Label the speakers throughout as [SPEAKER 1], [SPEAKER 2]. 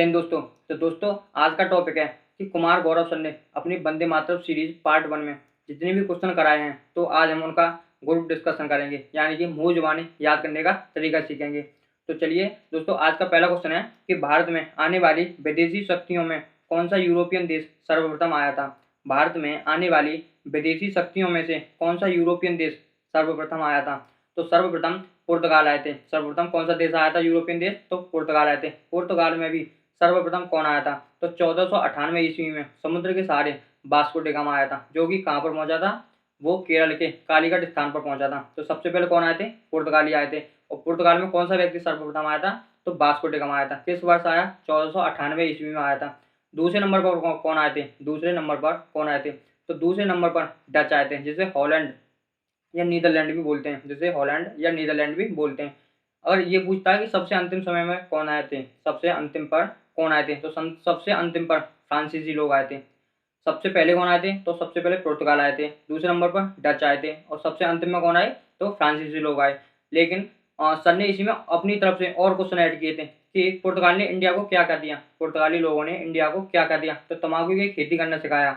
[SPEAKER 1] हिंद दोस्तों। तो दोस्तों आज का टॉपिक है कि कुमार गौरव सर ने अपनी वंदे मातरम सीरीज पार्ट 1 में जितने भी क्वेश्चन कराए हैं तो आज हम उनका ग्रुप डिस्कशन करेंगे, यानी कि मुंह जुबानी याद करने का तरीका सीखेंगे। तो चलिए दोस्तों, आज का पहला क्वेश्चन है कि भारत में आने वाली विदेशी शक्तियों में कौन सा यूरोपियन देश सर्वप्रथम आया था। भारत में आने वाली विदेशी शक्तियों में से कौन सा यूरोपियन देश सर्वप्रथम आया था। तो सर्वप्रथम पुर्तगाल आए थे। सर्वप्रथम कौन सा देश आया था यूरोपियन देश, तो पुर्तगाल आए थे। पुर्तगाल में भी सर्वप्रथम कौन आया था, तो 1498 ईस्वी में समुद्र के सहारे वास्को डी गामा आया था, जो कि कहाँ पर पहुंचा था, वो केरल के कालीकट स्थान पर पहुंचा था। तो सबसे पहले कौन आए थे, पुर्तगाली आए थे। और पुर्तगाल में कौन सा व्यक्ति सर्वप्रथम आया था, तो वास्को डी गामा आया था। किस वर्ष आया, 1498 ईस्वी में आया था। दूसरे नंबर पर कौन आए थे, दूसरे नंबर पर कौन आए थे, तो दूसरे नंबर पर डच आए थे, जिसे हॉलैंड या नीदरलैंड भी बोलते हैं, जिसे हॉलैंड या नीदरलैंड भी बोलते हैं। अगर ये पूछता है कि सबसे अंतिम समय में कौन आए थे, सबसे अंतिम पर कौन आए थे, तो सबसे अंतिम पर फ्रांसीसी लोग आए थे। सबसे पहले कौन आए थे, तो सबसे पहले पुर्तगाल आए थे, दूसरे नंबर पर डच आए थे, और सबसे अंतिम में कौन आए, तो फ्रांसीसी लोग आए। लेकिन सर ने इसी में अपनी तरफ से और क्वेश्चन ऐड किए थे कि पुर्तगाल ने इंडिया को क्या क्या दिया, पुर्तगाली लोगों ने इंडिया को क्या क्या दिया, तो तंबाकू की खेती करना सिखाया।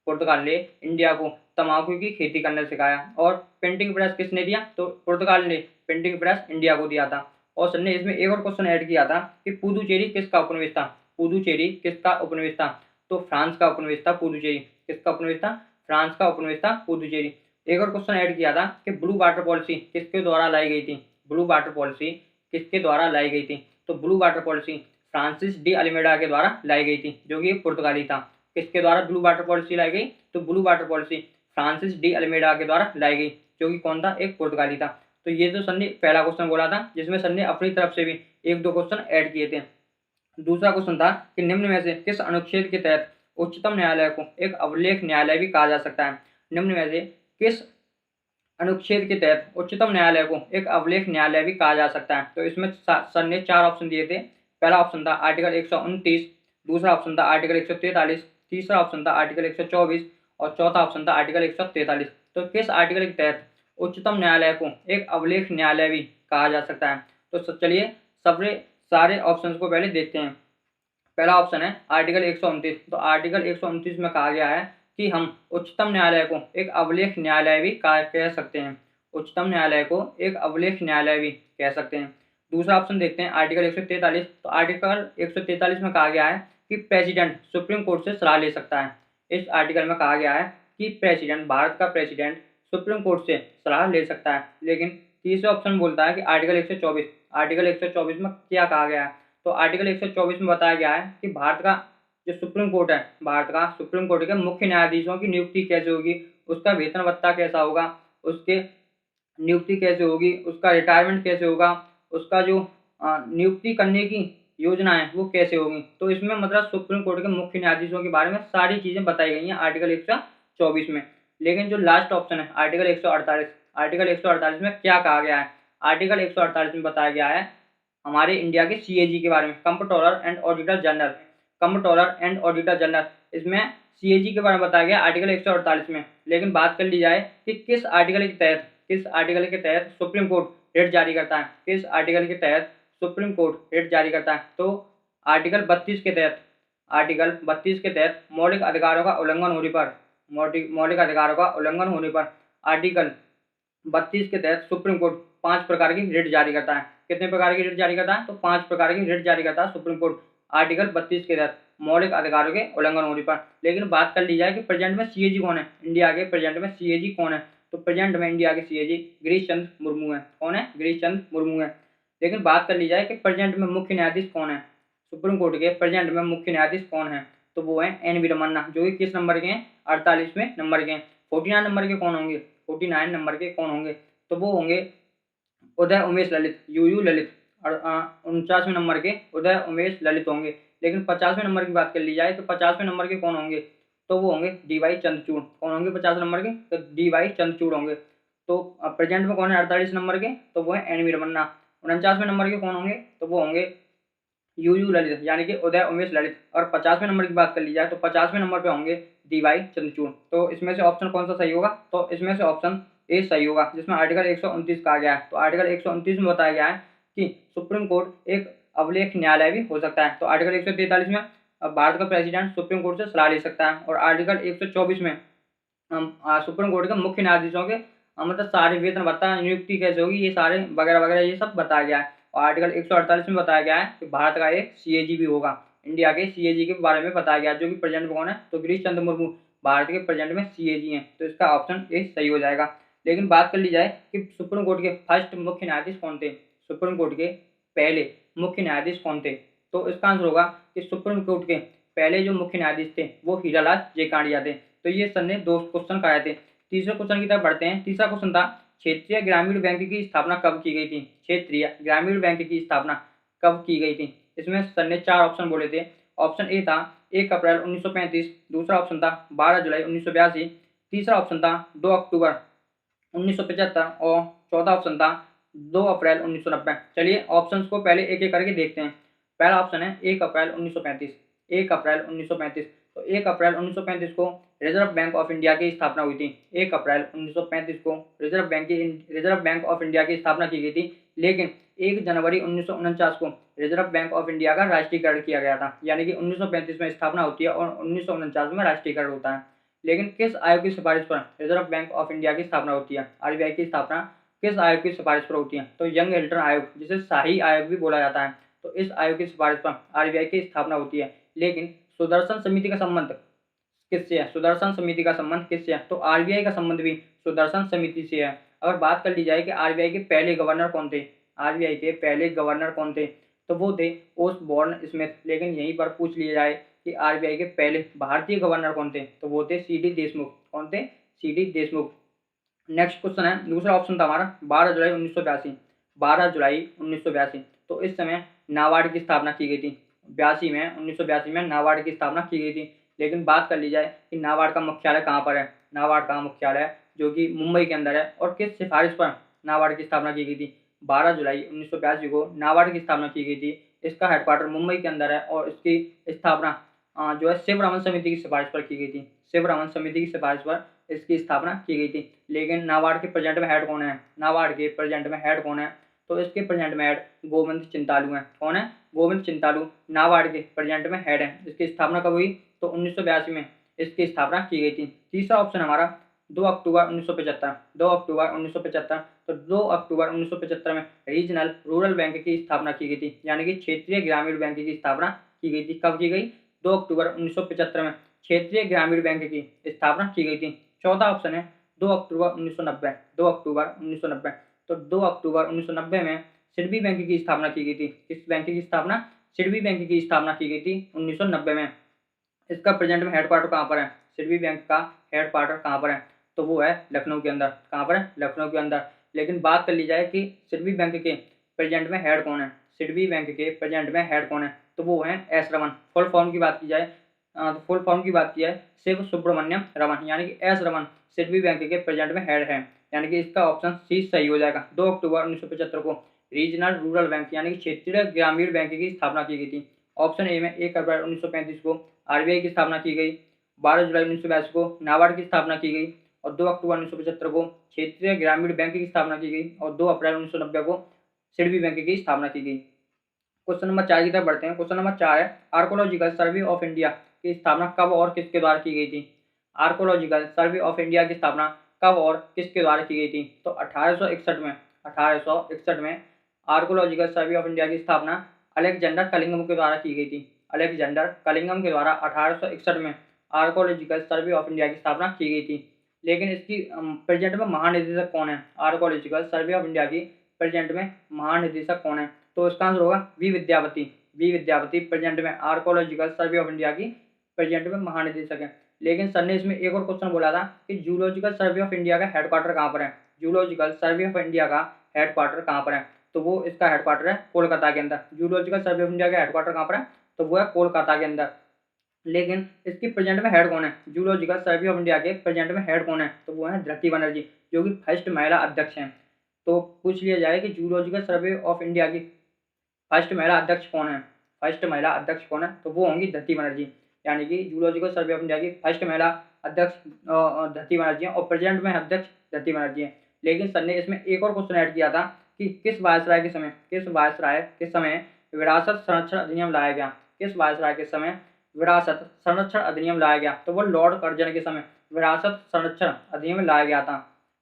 [SPEAKER 1] पुर्तगाल ने इंडिया को तंबाकू की खेती करना सिखाया। और पेंटिंग प्रेस किसने दिया, तो पुर्तगाल ने पेंटिंग प्रेस इंडिया को दिया था। और सर ने इसमें एक और क्वेश्चन ऐड किया था कि पुदुचेरी किसका उपनिवेश था। पुदुचेरी किसका उपनिवेश था, तो फ्रांस का उपनिवेश था पुदुचेरी। किसका उपनिवेश था, फ्रांस का उपनिवेश था पुदुचेरी। एक और क्वेश्चन ऐड किया था कि ब्लू वाटर पॉलिसी किसके द्वारा लाई गई थी। ब्लू वाटर पॉलिसी किसके द्वारा लाई गई थी, तो blue water policy Francis de Almeida के द्वारा लाई गई थी, जो कि पुर्तगाली था। किसके द्वारा ब्लू वाटर पॉलिसी लाई गई, तो blue water policy Francis de Almeida के द्वारा लाई गई, जो कि कौन था, एक पुर्तगाली था। तो ये जो सर ने पहला क्वेश्चन बोला था, जिसमें सर ने अपनी तरफ से भी एक दो क्वेश्चन ऐड किए थे। दूसरा क्वेश्चन था कि निम्न में से किस अनुच्छेद के तहत उच्चतम न्यायालय को एक अभिलेख न्यायालय भी कहा जा सकता है। निम्न में से किस अनुच्छेद के तहत उच्चतम न्यायालय को एक अभिलेख न्यायालय भी कहा जा सकता है। तो इसमें सर ने 4 ऑप्शन दिए थे। पहला ऑप्शन था आर्टिकल 129, दूसरा ऑप्शन था आर्टिकल 143, तीसरा ऑप्शन था आर्टिकल 124 और चौथा ऑप्शन था आर्टिकल 143। तो किस आर्टिकल के तहत उच्चतम न्यायालय को एक अभिलेख न्यायालय भी कहा जा सकता है। तो चलिए सारे ऑप्शन को पहले देखते हैं। पहला ऑप्शन है आर्टिकल 129। तो आर्टिकल 129 में कहा गया है कि हम उच्चतम न्यायालय को एक अभिलेख न्यायालय भी कह सकते हैं। उच्चतम न्यायालय को एक अभिलेख न्यायालय भी कह सकते हैं। दूसरा ऑप्शन देखते हैं आर्टिकल 143। तो आर्टिकल 143 में कहा गया है कि प्रेसिडेंट सुप्रीम कोर्ट से सलाह ले सकता है। इस आर्टिकल में कहा गया है कि प्रेसिडेंट, भारत का प्रेसिडेंट सुप्रीम कोर्ट से सलाह ले सकता है। लेकिन तीसरा ऑप्शन बोलता है कि आर्टिकल 124। आर्टिकल 124 में क्या कहा गया है, तो आर्टिकल 124 में बताया गया है कि भारत का जो सुप्रीम कोर्ट है, भारत का सुप्रीम कोर्ट के मुख्य न्यायाधीशों की नियुक्ति कैसे होगी, उसका वेतन भत्ता कैसा होगा, उसके नियुक्ति कैसे होगी, उसका रिटायरमेंट कैसे होगा, उसका जो नियुक्ति करने की योजना है वो कैसे होगी। तो इसमें मतलब सुप्रीम कोर्ट के मुख्य न्यायाधीशों के बारे में सारी चीजें बताई गई हैं आर्टिकल 124 में। लेकिन जो लास्ट ऑप्शन है आर्टिकल 148, आर्टिकल 148 में क्या कहा गया है, आर्टिकल 148 में बताया गया है हमारे इंडिया के सीएजी के बारे में, comptroller and auditor general. Comptroller and auditor general, इसमें सीएजी के बारे में बताया गया आर्टिकल 148 में। लेकिन बात कर ली जाए कि किस आर्टिकल के तहत सुप्रीम कोर्ट रिट जारी करता है, किस आर्टिकल के तहत सुप्रीम कोर्ट रिट जारी करता है, तो आर्टिकल 32 के तहत, आर्टिकल 32 के तहत मौलिक अधिकारों का उल्लंघन होने पर, मौलिक अधिकारों का उल्लंघन होने पर आर्टिकल 32 के तहत सुप्रीम कोर्ट 5 प्रकार की रिट जारी करता है। कितने प्रकार की रिट जारी करता है, तो 5 प्रकार की रिट जारी करता है सुप्रीम कोर्ट आर्टिकल 32 के तहत मौलिक अधिकारों के उल्लंघन होने पर। लेकिन बात कर ली जाए कि प्रेजेंट में सीएजी कौन है, इंडिया के प्रेजेंट में सीएजी कौन है, तो प्रेजेंट में इंडिया के सीएजी गिरीश चंद्र मुर्मू है। कौन है, गिरीश चंद्र मुर्मू है। लेकिन बात कर ली जाए कि प्रेजेंट में मुख्य न्यायाधीश कौन है, सुप्रीम कोर्ट के प्रेजेंट में मुख्य न्यायाधीश कौन है, तो वो है एन.वी. रमन्ना, जो कि किस नंबर के हैं, 48वें नंबर के हैं। 49 नंबर के कौन होंगे, 49 नंबर के कौन होंगे, तो वो होंगे उदय उमेश ललित, यूयू ललित। और 49वें नंबर के उदय उमेश ललित होंगे। लेकिन 50वें नंबर की बात कर ली जाए तो 50वें नंबर के कौन होंगे, तो वो होंगे डी.वाई. चंद्रचूड़। कौन होंगे 50 नंबर के, तो डी.वाई. चंद्रचूड़ होंगे। तो प्रेजेंट में कौन है 48 नंबर के, तो वो है एन.वी. रमन्ना। 49वें नंबर के कौन होंगे, तो वो होंगे यूयू ललित, यानी कि उदय उमेश ललित। और 50वें नंबर की बात कर ली जाए तो 50वें नंबर पे होंगे डी.वाई. चंद्रचूड़। तो इसमें से ऑप्शन कौन सा सही होगा, तो इसमें से ऑप्शन ए सही होगा, जिसमें आर्टिकल 129 कहा गया है। तो आर्टिकल 129 में बताया गया है कि सुप्रीम कोर्ट एक अभिलेख न्यायालय भी हो सकता है। तो आर्टिकल 143 में भारत का प्रेसिडेंट सुप्रीम कोर्ट से सलाह ले सकता है, और आर्टिकल 124 में सुप्रीम कोर्ट के मुख्य न्यायाधीशों के मतलब सारे वेतन भत्ता, नियुक्ति कैसे होगी, ये सारे वगैरह वगैरह ये सब बताया गया है। और आर्टिकल 148 में बताया गया है कि भारत का एक सीएजी भी होगा। इंडिया के सीएजी के बारे में बताया गया, जो कि प्रेजेंट में कौन है, तो गिरीश चंद्र मुर्मू भारत के प्रेजेंट में सीएजी हैं। तो इसका ऑप्शन ए सही हो जाएगा। लेकिन बात कर ली जाए कि सुप्रीम कोर्ट के फर्स्ट मुख्य न्यायाधीश कौन थे, सुप्रीम कोर्ट के पहले मुख्य न्यायाधीश कौन थे, तो इसका आंसर होगा कि सुप्रीम कोर्ट के पहले जो मुख्य न्यायाधीश थे वो हीरालाल जेकाणिया थे। तो ये सर ने 2 क्वेश्चन कराए थे। तीसरे क्वेश्चन की तरफ बढ़ते हैं। तीसरा क्वेश्चन था, क्षेत्रीय ग्रामीण बैंक की स्थापना कब की गई थी? क्षेत्रीय ग्रामीण बैंक की स्थापना कब की गई थी? इसमें सर ने 4 ऑप्शन बोले थे। ऑप्शन ए था 1 अप्रैल 1935, दूसरा ऑप्शन था 12 जुलाई 1982, तीसरा ऑप्शन था 2 अक्टूबर 1975 और चौथा ऑप्शन था 2 अप्रैल 1990। चलिए ऑप्शंस को पहले एक एक करके देखते हैं। पहला ऑप्शन है 1 अप्रैल 1935। 1 अप्रैल 1935, तो 1 अप्रैल 1935 को रिजर्व बैंक ऑफ इंडिया की स्थापना हुई थी। 1 अप्रैल 1935 को रिजर्व बैंक ऑफ इंडिया की स्थापना की गई थी। लेकिन 1 जनवरी 1949 को रिजर्व बैंक ऑफ इंडिया का राष्ट्रीयकरण किया गया था। यानी कि 1935 में स्थापना होती है और 1949 में राष्ट्रीयकरण होता है। लेकिन किस आयोग की सिफारिश पर रिजर्व बैंक ऑफ इंडिया की स्थापना होती है? आरबीआई की स्थापना किस आयोग की सिफारिश पर होती है? तो यंग हिल्टन आयोग, जिसे शाही आयोग भी बोला जाता है, तो इस आयोग की सिफारिश पर आरबीआई की स्थापना होती है। लेकिन सुदर्शन समिति का संबंध किससे है? सुदर्शन समिति का संबंध किससे है? तो आरबीआई का संबंध भी सुदर्शन समिति से है। अगर बात कर ली जाए कि आरबीआई के पहले गवर्नर कौन थे, आरबीआई के पहले गवर्नर कौन थे, तो वो थे ओसबॉर्न स्मिथ। लेकिन यहीं पर पूछ लिया जाए कि आरबीआई के पहले भारतीय गवर्नर कौन थे, तो वो थे सीडी देशमुख। कौन थे? सीडी देशमुख। नेक्स्ट क्वेश्चन है, दूसरा ऑप्शन था हमारा 12 जुलाई 1982। 12 जुलाई 1982, तो इस समय नाबार्ड की स्थापना की गई थी। 1982 में नाबार्ड की स्थापना की गई थी। लेकिन बात कर ली जाए कि नाबार्ड का मुख्यालय कहाँ पर है? नाबार्ड का मुख्यालय जो कि मुंबई के अंदर है, और किस सिफारिश पर नाबार्ड की स्थापना की गई थी? 12 जुलाई 1982 को नाबार्ड की स्थापना की गई थी। इसका हेडक्वार्टर मुंबई के अंदर है, और इसकी स्थापना जो है शिवरमन समिति की सिफारिश पर की गई थी। शिवरमन समिति की सिफारिश पर इसकी स्थापना की गई थी। लेकिन नाबार्ड के प्रेजेंट में हेड कौन है? नाबार्ड के प्रेजेंट में हेड कौन है? तो इसके प्रेजेंट में हेड गोविंद चिंतालू हैं। कौन है? गोविंद चिंतालू नाबार्ड के प्रेजेंट में हेड है। इसकी स्थापना कब हुई? तो 1982 में इसकी स्थापना की गई थी। तीसरा ऑप्शन हमारा 2 अक्टूबर 1975। 2 अक्टूबर 1975, तो 2 अक्टूबर 1975 में रीजनल रूरल बैंक की स्थापना की गई थी। यानी कि क्षेत्रीय ग्रामीण बैंक की स्थापना की गई थी। कब की गई? 2 अक्टूबर 1975 में क्षेत्रीय ग्रामीण बैंक की स्थापना की गई थी। चौथा ऑप्शन है 2 अक्टूबर 1990। 2 अक्टूबर 1990, तो 2 अक्टूबर 1990 में सिडबी बैंक की स्थापना की गई थी। किस बैंक की स्थापना? सिडबी बैंक की स्थापना की गई थी 1990 में। इसका प्रेजेंट में हेडक्वार्टर कहाँ पर है? सिडबी बैंक का हेडक्वार्टर कहाँ पर है? तो वो है लखनऊ के अंदर। कहाँ पर है? लखनऊ के अंदर। लेकिन बात कर ली जाए कि सिडबी बैंक के प्रेजेंट में हेड कौन है? सिडबी बैंक के प्रेजेंट में हेड कौन है? तो वो है एस रमन। फुल फॉर्म की बात की जाए तो फुल फॉर्म की बात की जाए शिव सुब्रमण्यम रमन, यानी कि एस रमन सिडबी बैंक के प्रेजेंट में हेड है। यानी कि इसका ऑप्शन सी सही हो जाएगा। 2 अक्टूबर 1975 को रीजनल रूरल बैंक यानी कि क्षेत्रीय ग्रामीण बैंक की स्थापना की गई थी। ऑप्शन ए में 1 अप्रैल 1935 को आरबीआई की स्थापना की गई, 12 जुलाई 1982 को नाबार्ड की स्थापना की गई, और 2 अक्टूबर 1975 को क्षेत्रीय ग्रामीण बैंक की स्थापना की गई, और 2 अप्रैल 1990 को सिडबी बैंक की स्थापना की गई। क्वेश्चन नंबर 4 की तरफ बढ़ते हैं। क्वेश्चन नंबर 4 है, आर्कोलॉजिकल सर्वे ऑफ इंडिया की स्थापना कब और किसके द्वारा की गई थी? आर्कोलॉजिकल सर्वे ऑफ इंडिया की स्थापना कब और किसके द्वारा की गई थी? तो 1861 में आर्कोलॉजिकल सर्वे ऑफ इंडिया की स्थापना अलेक्जेंडर कलिंगम के द्वारा की गई थी। अलेक्जेंडर कलिंगम के द्वारा 1861 में आर्कोलॉजिकल सर्वे ऑफ इंडिया की स्थापना की गई थी। लेकिन इसकी प्रेजेंट में महानिदेशक कौन है? आर्कोलॉजिकल सर्वे ऑफ इंडिया की प्रेजेंट में महानिदेशक कौन है? तो इसका आंसर होगा V Vidyavati. V Vidyavati present में आर्कोलॉजिकल सर्वे ऑफ इंडिया की प्रेजेंट में महानिदेशक है। लेकिन सर ने इसमें एक और क्वेश्चन बोला था कि जूलॉजिकल सर्वे ऑफ इंडिया का हेडक्वार्टर कहाँ पर है? जूलॉजिकल सर्वे ऑफ इंडिया का हेडक्वार्टर कहाँ पर है? तो वो इसका हेडक्वार्टर है कोलकाता के अंदर। जूलॉजिकल सर्वे ऑफ इंडिया का हेडक्वार्टर कहाँ पर है? तो वो है कोलकाता के अंदर। लेकिन इसकी प्रेजेंट में हेड कौन है? जूलॉजिकल सर्वे ऑफ इंडिया के प्रेजेंट में हेड कौन है? तो वो है धृति बनर्जी, जो कि फर्स्ट महिला अध्यक्ष हैं। तो पूछ लिया जाए कि जूलॉजिकल सर्वे ऑफ इंडिया की फर्स्ट महिला अध्यक्ष कौन है? फर्स्ट महिला अध्यक्ष कौन है? तो वो होंगी धृति बनर्जी। यानी कि जूलॉजिकल सर्वे ऑफ इंडिया की फर्स्ट महिला अध्यक्ष धृति बनर्जी है, और प्रेजेंट में अध्यक्ष धृति बनर्जी है। लेकिन सर ने इसमें एक और क्वेश्चन ऐड किया था कि किस वायसराय के समय विरासत संरक्षण अधिनियम लाया गया? किस वायसराय के समय विरासत संरक्षण अधिनियम लाया गया? तो वो लॉर्ड कर्जन के समय विरासत संरक्षण अधिनियम लाया गया था।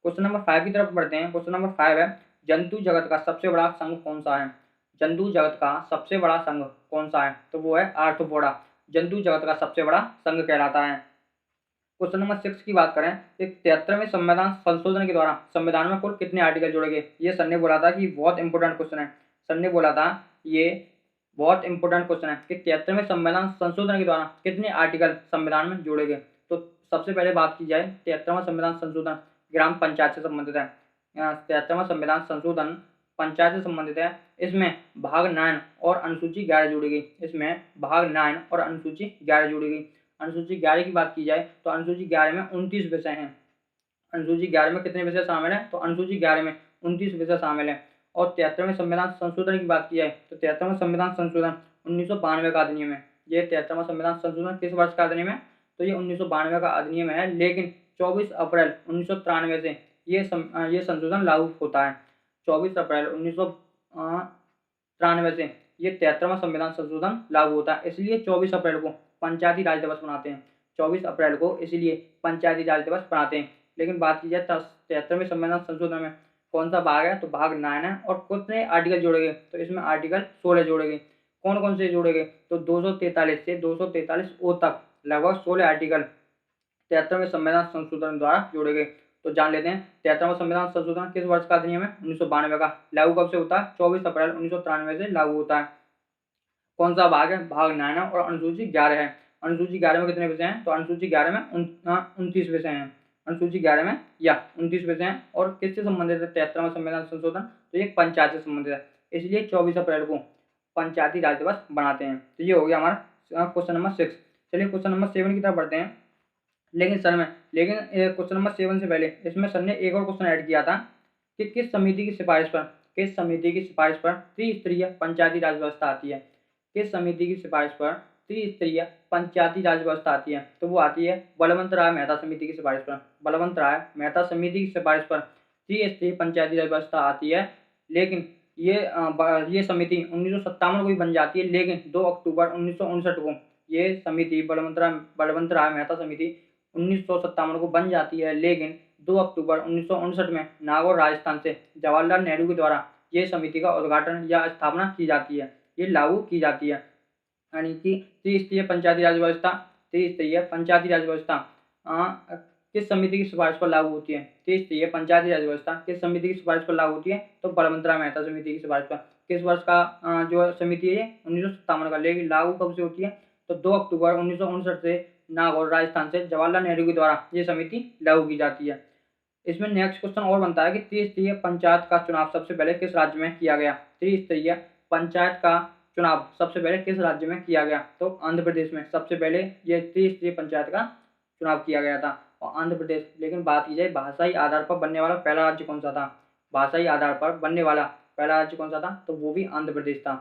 [SPEAKER 1] क्वेश्चन नंबर 5 की तरफ बढ़ते हैं। क्वेश्चन नंबर 5 है, जंतु जगत का सबसे बड़ा संघ कौन सा है? जंतु जगत का सबसे बड़ा संघ कौन सा है? तो वो है आर्थ्रोपोडा, जंतु जगत का सबसे बड़ा संघ कहलाता है। क्वेश्चन नंबर 6 की बात करें, एक 73वें संविधान संशोधन के द्वारा संविधान में कुल कितने आर्टिकल जोड़े गए? ये सर ने बोला था कि बहुत इंपॉर्टेंट क्वेश्चन है। सर ने बोला था ये बहुत इंपॉर्टेंट क्वेश्चन है कि 73वें संविधान संशोधन के द्वारा कितने आर्टिकल संविधान में जोड़े गए। तो सबसे पहले बात की जाए, 73वां संविधान संशोधन ग्राम पंचायत से संबंधित है। 73वां संविधान संशोधन पंचायत से संबंधित है। इसमें भाग 9 और अनुसूची 11 जोड़ी गई। इसमें भाग 9 और अनुसूची 11 जोड़ी गई। अनुसूची 11 की बात की जाए तो अनुसूची 11 में 29 विषय हैं। अनुसूची 11 में कितने विषय शामिल हैं? तो अनुसूची 11 में 29 विषय शामिल हैं। और 73वें संविधान संशोधन की बात की जाए तो 73वां संविधान संशोधन 1992 का अधिनियम है। ये 73वां संविधान संशोधन किस वर्ष का अधिनियम है? तो ये 1992 का अधिनियम है, लेकिन 24 अप्रैल 1993 से ये संशोधन लागू होता है। 24 अप्रैल 1993 से ये 73वां संविधान संशोधन लागू होता है। इसलिए 24 अप्रैल को पंचायती राज दिवस मनाते हैं। 24 अप्रैल को इसलिए पंचायती राज दिवस मनाते हैं। लेकिन बात की जाए 73वें संविधान संशोधन में कौन सा भाग है? तो भाग 9 है। और कितने आर्टिकल जोड़े गए? तो इसमें आर्टिकल 16 जोड़े गए। कौन कौन से जोड़े गए? तो 243 से 243 ओ तक लगभग 16 आर्टिकल 73वें संविधान संशोधन द्वारा जोड़े गए। तो जान लेते हैं 73वां संविधान संशोधन किस वर्ष का अधिनियम है? 1992 का। लागू कब से होता है? 24 अप्रैल 1993 से लागू होता है। कौन सा भाग है? भाग 9 है और अनुसूची 11 है। अनुसूची 11 में कितने विषय हैं? तो अनुसूची 11 में 29 विषय हैं। अनुसूची 11 में 29 विषय हैं। और किससे संबंधित है 73वां संविधान संशोधन? तो ये पंचायत से संबंधित है। इसलिए 24 अप्रैल को पंचायती राज दिवस बनाते हैं। तो ये हो गया हमारा क्वेश्चन नंबर 6। चलिए क्वेश्चन नंबर 7 की तरफ बढ़ते हैं। लेकिन क्वेश्चन नंबर 7 से पहले इसमें सर ने एक और क्वेश्चन ऐड किया था कि किस समिति की सिफारिश पर त्रिस्तरीय पंचायती राज व्यवस्था आती है? किस समिति की सिफारिश पर त्रिस्तरीय पंचायती राज व्यवस्था आती है? तो वो आती है बलवंत राय मेहता समिति की सिफारिश पर। बलवंत राय मेहता समिति की सिफारिश पर त्रिस्तरीय पंचायती राज व्यवस्था आती है। लेकिन ये समिति 1957 को भी बन जाती है, लेकिन 2 अक्टूबर 1959 को ये समिति बलवंत राय मेहता समिति 1957 को बन जाती है, लेकिन 2 अक्टूबर 1959 में नागौर राजस्थान से जवाहरलाल नेहरू के द्वारा ये समिति का उद्घाटन या स्थापना की जाती है, ये लागू की जाती है। यानी कि त्रिस्तरीय पंचायती राज व्यवस्था किस समिति की सिफारिश पर लागू होती है? त्रिस्तरीय पंचायती राज व्यवस्था किस समिति की सिफारिश पर लागू होती है? तो बलवंत राय मेहता समिति की सिफारिश पर। किस वर्ष का जो समिति है? 1957 का। लेकिन लागू कब से होती है? तो 2 अक्टूबर 1959 से नागौर राजस्थान से जवाहरलाल नेहरू के द्वारा ये समिति लागू की जाती है। इसमें नेक्स्ट क्वेश्चन और बनता है कि त्रिस्तरीय पंचायत का चुनाव सबसे पहले किस राज्य में किया गया? त्रिस्तरीय पंचायत का चुनाव सबसे पहले किस राज्य में किया गया? तो आंध्र प्रदेश में सबसे पहले ये त्रिस्तरीय पंचायत का चुनाव किया गया था, और आंध्र प्रदेश। लेकिन बात की जाए भाषाई आधार पर बनने वाला पहला राज्य कौन सा था? भाषाई आधार पर बनने वाला पहला राज्य कौन सा था? तो वो भी आंध्र प्रदेश था।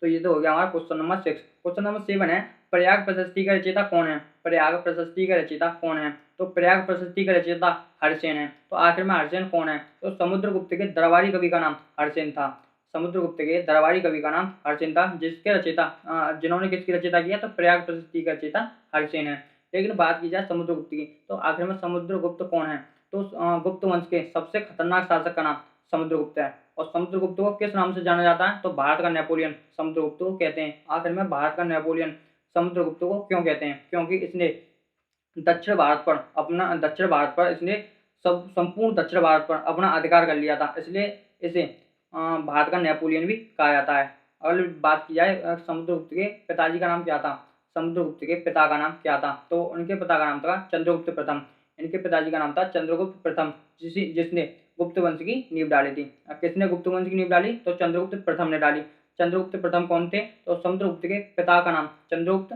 [SPEAKER 1] तो ये तो हो गया हमारा क्वेश्चन नंबर 6। क्वेश्चन नंबर 7 है, प्रयाग प्रशस्ति का रचयिता कौन है? प्रयाग प्रशस्ति का रचयिता कौन है? तो प्रयाग प्रशस्ति का रचयिता हरसेन है। तो आखिर में हरसेन कौन है? तो समुद्रगुप्त के दरबारी कवि का नाम हरसेन था। समुद्रगुप्त के दरबारी कवि का नाम हरसेन था, जिसके रचयिता जिन्होंने किसकी रचयिता किया? तो प्रयाग प्रशस्ति का रचयिता हरसेन है। लेकिन बात की जाए समुद्रगुप्त की, तो आखिर में समुद्रगुप्त कौन है? तो गुप्त वंश के सबसे खतरनाक शासक का नाम समुद्रगुप्त है। और समुद्रगुप्त को किस नाम से जाना जाता है? तो भारत का नेपोलियन समुद्रगुप्त को कहते हैं। आखिर में भारत का नेपोलियन समुद्रगुप्त को क्यों कहते हैं? क्योंकि इसने दक्षिण भारत पर इसने संपूर्ण दक्षिण भारत पर अपना अधिकार कर लिया था, इसलिए इसे भारत का नेपोलियन भी कहा जाता है। और बात की जाए समुद्रगुप्त के पिताजी का नाम क्या था? समुद्रगुप्त के पिता का नाम क्या था? तो उनके पिता का नाम था चंद्रगुप्त प्रथम। इनके पिताजी का नाम था चंद्रगुप्त प्रथम, जिसने गुप्त वंश की नींव डाली थी। किसने गुप्त वंश की नींव डाली? तो चंद्रगुप्त प्रथम ने डाली। चंद्रगुप्त प्रथम कौन थे? तो समुद्रगुप्त के पिता का नाम चंद्रगुप्त,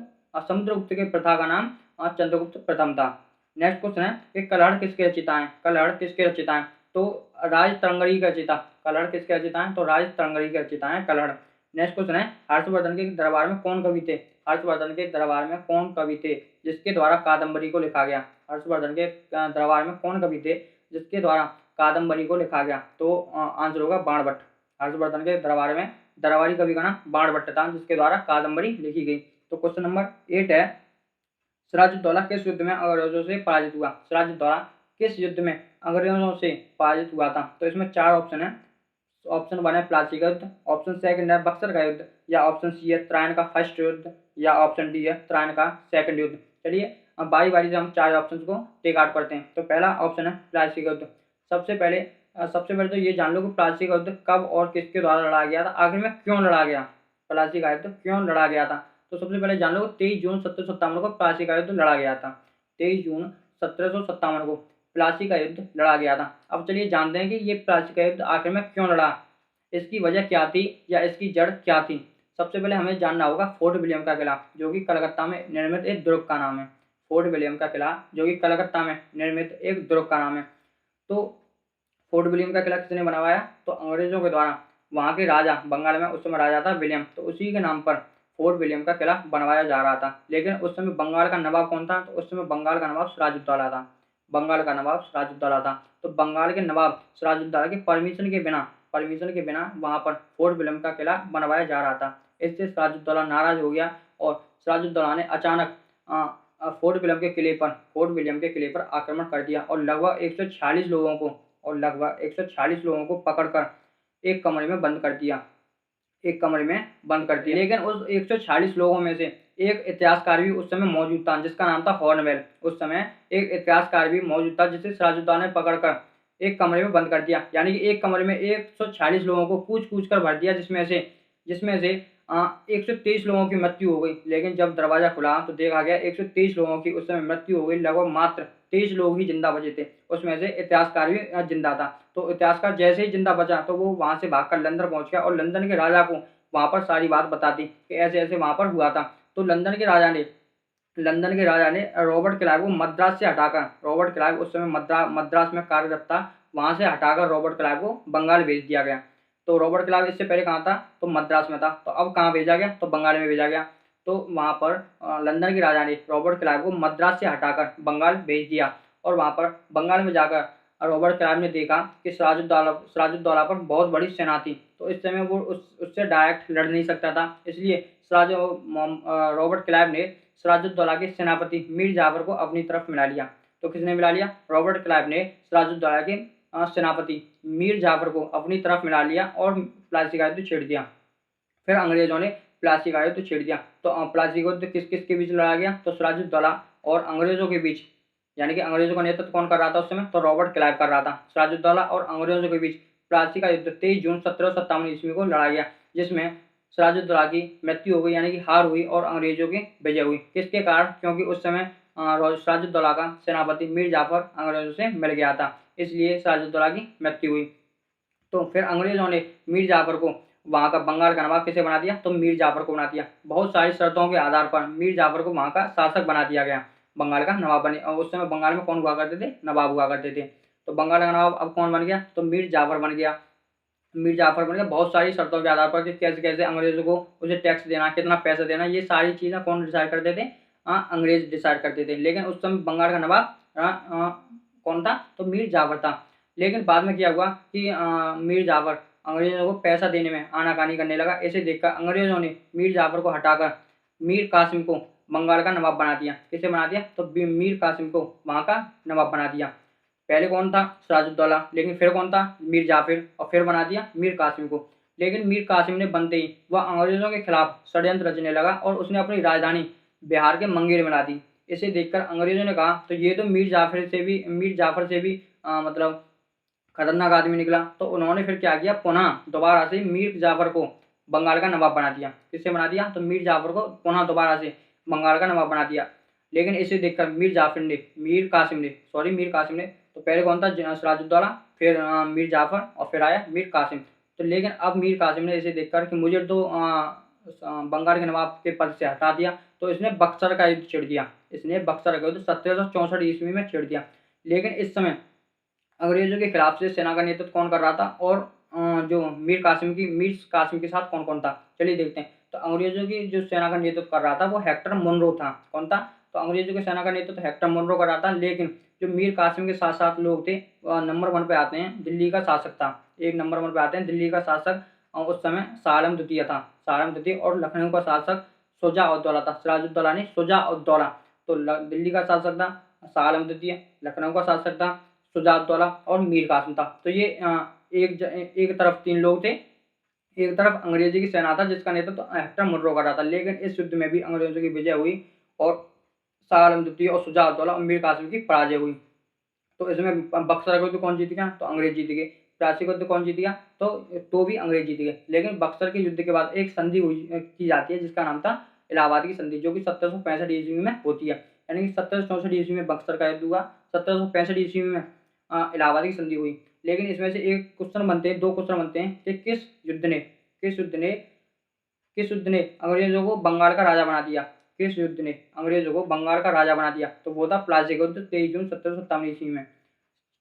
[SPEAKER 1] समुद्रगुप्त के पिता का नाम चंद्रगुप्त प्रथम था। नेक्स्ट क्वेश्चन है कि कलहड़ किसके रचयिता हैं? कलहड़ किसके रचयिता हैं? तो राज तरंगड़ी के रचयिता। कलहड़ किसके रचयिता हैं? तो राज तरंगड़ी के रचयिता हैं कलहड़। नेक्स्ट क्वेश्चन है, हर्षवर्धन के दरबार में कौन कवि थे? हर्षवर्धन के दरबार में कौन कवि थे जिसके द्वारा कादम्बरी को लिखा गया? हर्षवर्धन के दरबार में कौन कवि थे जिसके द्वारा कादम्बरी को लिखा गया? तो आंसर होगा बाणभट्ट। हर्षवर्धन के दरबार में दरबारी कवि का नाम बाणभट्ट था, जिसके द्वारा कादम्बरी लिखी गई। तो क्वेश्चन नंबर 8 है, सिराजुद्दौला किस युद्ध में अंग्रेजों से पराजित हुआ? सिराजुद्दौला किस युद्ध में अंग्रेजों से पराजित हुआ था? तो इसमें 4 ऑप्शन है। ऑप्शन 1 है प्लासी का युद्ध, ऑप्शन 2 है बक्सर का युद्ध, या ऑप्शन सी है त्रायन का फर्स्ट युद्ध, या ऑप्शन डी है त्रायन का सेकंड युद्ध। चलिए अब बारी बारी से हम 4 ऑप्शन को टेक आउट करते हैं। तो पहला ऑप्शन है प्लासी का युद्ध। सबसे पहले तो ये जान लो कि प्लासी का युद्ध कब और किसके द्वारा लड़ा गया था, आखिर में क्यों लड़ा गया, प्लासी का युद्ध क्यों लड़ा गया था। तो सबसे पहले जान लो 23 जून 1757 को प्लासी का युद्ध लड़ा गया था। 23 जून 1757 को प्लासी का युद्ध लड़ा गया था। अब चलिए जानते हैं कि ये प्लासी का युद्ध आखिर में क्यों लड़ा, इसकी वजह क्या थी या इसकी जड़ क्या थी। सबसे पहले हमें जानना होगा फोर्ट विलियम का किला, जो कि कलकत्ता में निर्मित एक दुर्ग का नाम है। फोर्ट विलियम का किला जो कि कलकत्ता में निर्मित एक दुर्ग का नाम है। तो फोर्ट विलियम का किला किसने बनवाया? तो अंग्रेजों के द्वारा। वहाँ के राजा, बंगाल में उस समय राजा था विलियम, तो उसी के नाम पर फोर्ट विलियम का किला बनवाया जा रहा था। लेकिन उस समय बंगाल का नवाब कौन था? तो उस समय बंगाल का नवाब सिराजुद्दौला था। बंगाल का नवाब सिराजुद्दौला था। तो बंगाल के नवाब सिराजुद्दौला की परमिशन के बिना वहाँ पर फोर्ट विलियम का किला बनवाया जा रहा था। इससे सिराजुद्दौला नाराज हो गया और सिराजुद्दौला ने अचानक फोर्ट विलियम के किले पर आक्रमण कर दिया और लगभग 146 लोगों को पकड़कर एक कमरे में बंद कर दिया। लेकिन उस 146 लोगों में से एक इतिहासकार भी उस समय मौजूद था, जिसका नाम था हॉर्नवेल। उस समय एक इतिहासकार भी मौजूद था, जिसे सिराजुद्दौला ने पकड़कर एक कमरे में बंद कर दिया। यानी कि एक कमरे में 146 लोगों को कूच कर भर दिया, जिसमें से 123 लोगों की मृत्यु हो गई। लेकिन जब दरवाजा खुला तो देखा गया 123 लोगों की उस समय मृत्यु हो गई, लगभग मात्र 23 लोग ही जिंदा बचे थे। उसमें से इतिहासकार भी जिंदा था। तो इतिहासकार जैसे ही जिंदा बचा तो वो वहां से भागकर लंदन पहुंच गया और लंदन के राजा को वहां पर सारी बात बता दी कि ऐसे ऐसे वहां पर हुआ था। तो लंदन के राजा ने रॉबर्ट क्लाइव को मद्रास से हटाकर, रॉबर्ट क्लाइव उस समय मद्रास में कार्यरत था, वहां से हटाकर रॉबर्ट क्लाइव को बंगाल भेज दिया गया। तो रॉबर्ट क्लाइव इससे पहले कहाँ था? तो मद्रास में था। तो अब कहाँ भेजा गया? तो बंगाल में भेजा गया। तो वहां पर लंदन के राजा ने रॉबर्ट क्लाइव को मद्रास से हटाकर बंगाल भेज दिया और वहां पर बंगाल में जाकर रॉबर्ट क्लाइव ने देखा कि सिराजुद्दौला पर बहुत बड़ी सेना थी। तो इस समय वो उससे डायरेक्ट लड़ नहीं सकता था, इसलिए रॉबर्ट क्लाइव ने सिराजुद्दौला के सेनापति मीर जाफर को अपनी तरफ मिला लिया। तो किसने मिला लिया? रॉबर्ट क्लाइव ने सिराजुद्दौला के सेनापति मीर जाफर को अपनी तरफ मिला लिया और प्लासी का युद्ध छेड़ दिया। फिर अंग्रेजों ने प्लासी का युद्ध छेड़ दिया। तो प्लासी का युद्ध किस किस के बीच लड़ा गया? तो सिराजुद्दौला और अंग्रेजों के बीच, यानी कि अंग्रेजों का नेतृत्व कौन कर रहा था उस समय? तो रॉबर्ट क्लाइव कर रहा था। सिराजुद्दौला और अंग्रेजों के बीच प्लासी का युद्ध 23 जून 1757 ईस्वी को लड़ा गया, जिसमें सिराजुद्दौला की मृत्यु हो गई, यानी कि हार हुई, और अंग्रेजों की विजय हुई। किसके कारण? क्योंकि उस समय सिराजुद्दौला का सेनापति मीर जाफर अंग्रेजों से मिल गया था, इसलिए सिराजुद्दौला की मृत्यु हुई। तो फिर अंग्रेजों ने मीर जाफर को वहाँ का बंगाल का नवाब किसे बना दिया? तो मीर जाफर को बना दिया। बहुत सारी शर्तों के आधार पर मीर जाफर को वहाँ का शासक बना दिया गया, बंगाल का नवाब बने। और उस समय बंगाल में कौन हुआ करते थे? नवाब हुआ करते थे। तो बंगाल का नवाब अब कौन बन गया? तो मीर जाफर बन गया। बहुत सारी शर्तों के आधार पर कि कैसे कैसे अंग्रेजों को उसे टैक्स देना, कितना पैसा देना, ये सारी चीज़ें कौन डिसाइड करते थे? अंग्रेज डिसाइड करते थे। लेकिन उस समय बंगाल का नवाब कौन था? तो मीर जाफर था। लेकिन बाद में क्या हुआ कि मीर जाफर अंग्रेजों को पैसा देने में आनाकानी करने लगा। इसे देखकर अंग्रेजों ने मीर जाफर को हटाकर मीर कासिम को बंगाल का नवाब बना दिया। किसे बना दिया? तो मीर कासिम को वहाँ का नवाब बना दिया। पहले कौन था? सिराजुद्दौला, लेकिन फिर कौन था? मीर जाफर, और फिर बना दिया मीर कासिम को। लेकिन मीर कासिम ने बनते ही वह अंग्रेजों के खिलाफ षड्यंत्र रचने लगा और उसने अपनी राजधानी बिहार के मंगेर में ला दी। इसे देखकर अंग्रेजों ने कहा तो ये तो मीर जाफर से भी मतलब खतरनाक आदमी निकला। तो उन्होंने फिर क्या किया? पुनः दोबारा से मीर जाफर को बंगाल का नवाब बना दिया। किससे बना दिया? तो मीर जाफर को पुनः दोबारा से बंगाल का नवाब बना दिया। लेकिन इसे देखकर मीर कासिम ने तो पहले कौन था? सिराजुद्दौला, फिर मीर जाफर, और फिर आया मीर कासिम। तो लेकिन अब मीर कासिम ने इसे देखकर कि मुझे तो बंगाल के नवाब के पद से हटा दिया, तो इसने बक्सर का युद्ध छेड़ दिया। 1764 ईस्वी में छेड़ दिया। लेकिन इस समय अंग्रेजों के खिलाफ से सेना का नेतृत्व कौन कर रहा था और जो मीर कासिम के साथ कौन कौन था? चलिए देखते हैं। तो अंग्रेजों की जो सेना का नेतृत्व कर रहा था वो हेक्टर मुनरो था। कौन था? तो अंग्रेजों की सेना का नेतृत्व हेक्टर मुनरो कर रहा था। लेकिन जो मीर कासिम के साथ साथ लोग थे, नंबर 1 पे आते हैं दिल्ली का शासक था। एक नंबर 1 पे आते हैं दिल्ली का शासक उस समय शाह आलम द्वितीय था, शाह आलम द्वितीय, और लखनऊ का शासक शुजा उद दौला था, सिराजुद्दौला नहीं शुजा उद दौला। तो दिल्ली का शासक था शाह आलम द्वितीय, लखनऊ का शासक था शुजा उद दौला, और मीर कासिम था। तो ये एक तरफ 3 लोग थे, एक तरफ अंग्रेजी की सेना था जिसका नेतृत्व हेक्टर मुनरो कर रहा था। लेकिन इस युद्ध में भी अंग्रेजों की विजय हुई और शाह आलम द्वितीय और शुजा उद दौला और मीर कासिम की पराजय हुई। तो इसमें बक्सर का युद्ध कौन जीत गया? तो अंग्रेज जीत गए। प्लासी का युद्ध कौन जीत गया? तो भी अंग्रेज जीत गए। लेकिन बक्सर के युद्ध के बाद एक संधि की जाती है जिसका नाम था इलाहाबाद की संधि, जो कि 1765 ईस्वी में होती है। यानी कि 1764 ईस्वी में बक्सर का युद्ध हुआ, 1765 ईस्वी में इलाहाबाद की संधि हुई। लेकिन इसमें से एक क्वेश्चन बनते हैं, 2 क्वेश्चन बनते हैं कि किस युद्ध ने अंग्रेजों को बंगाल का राजा बना दिया? किस युद्ध ने अंग्रेजों को बंगाल का राजा बना दिया? तो वो था प्लासी का युद्ध 23 जून 1757 ईस्वी में।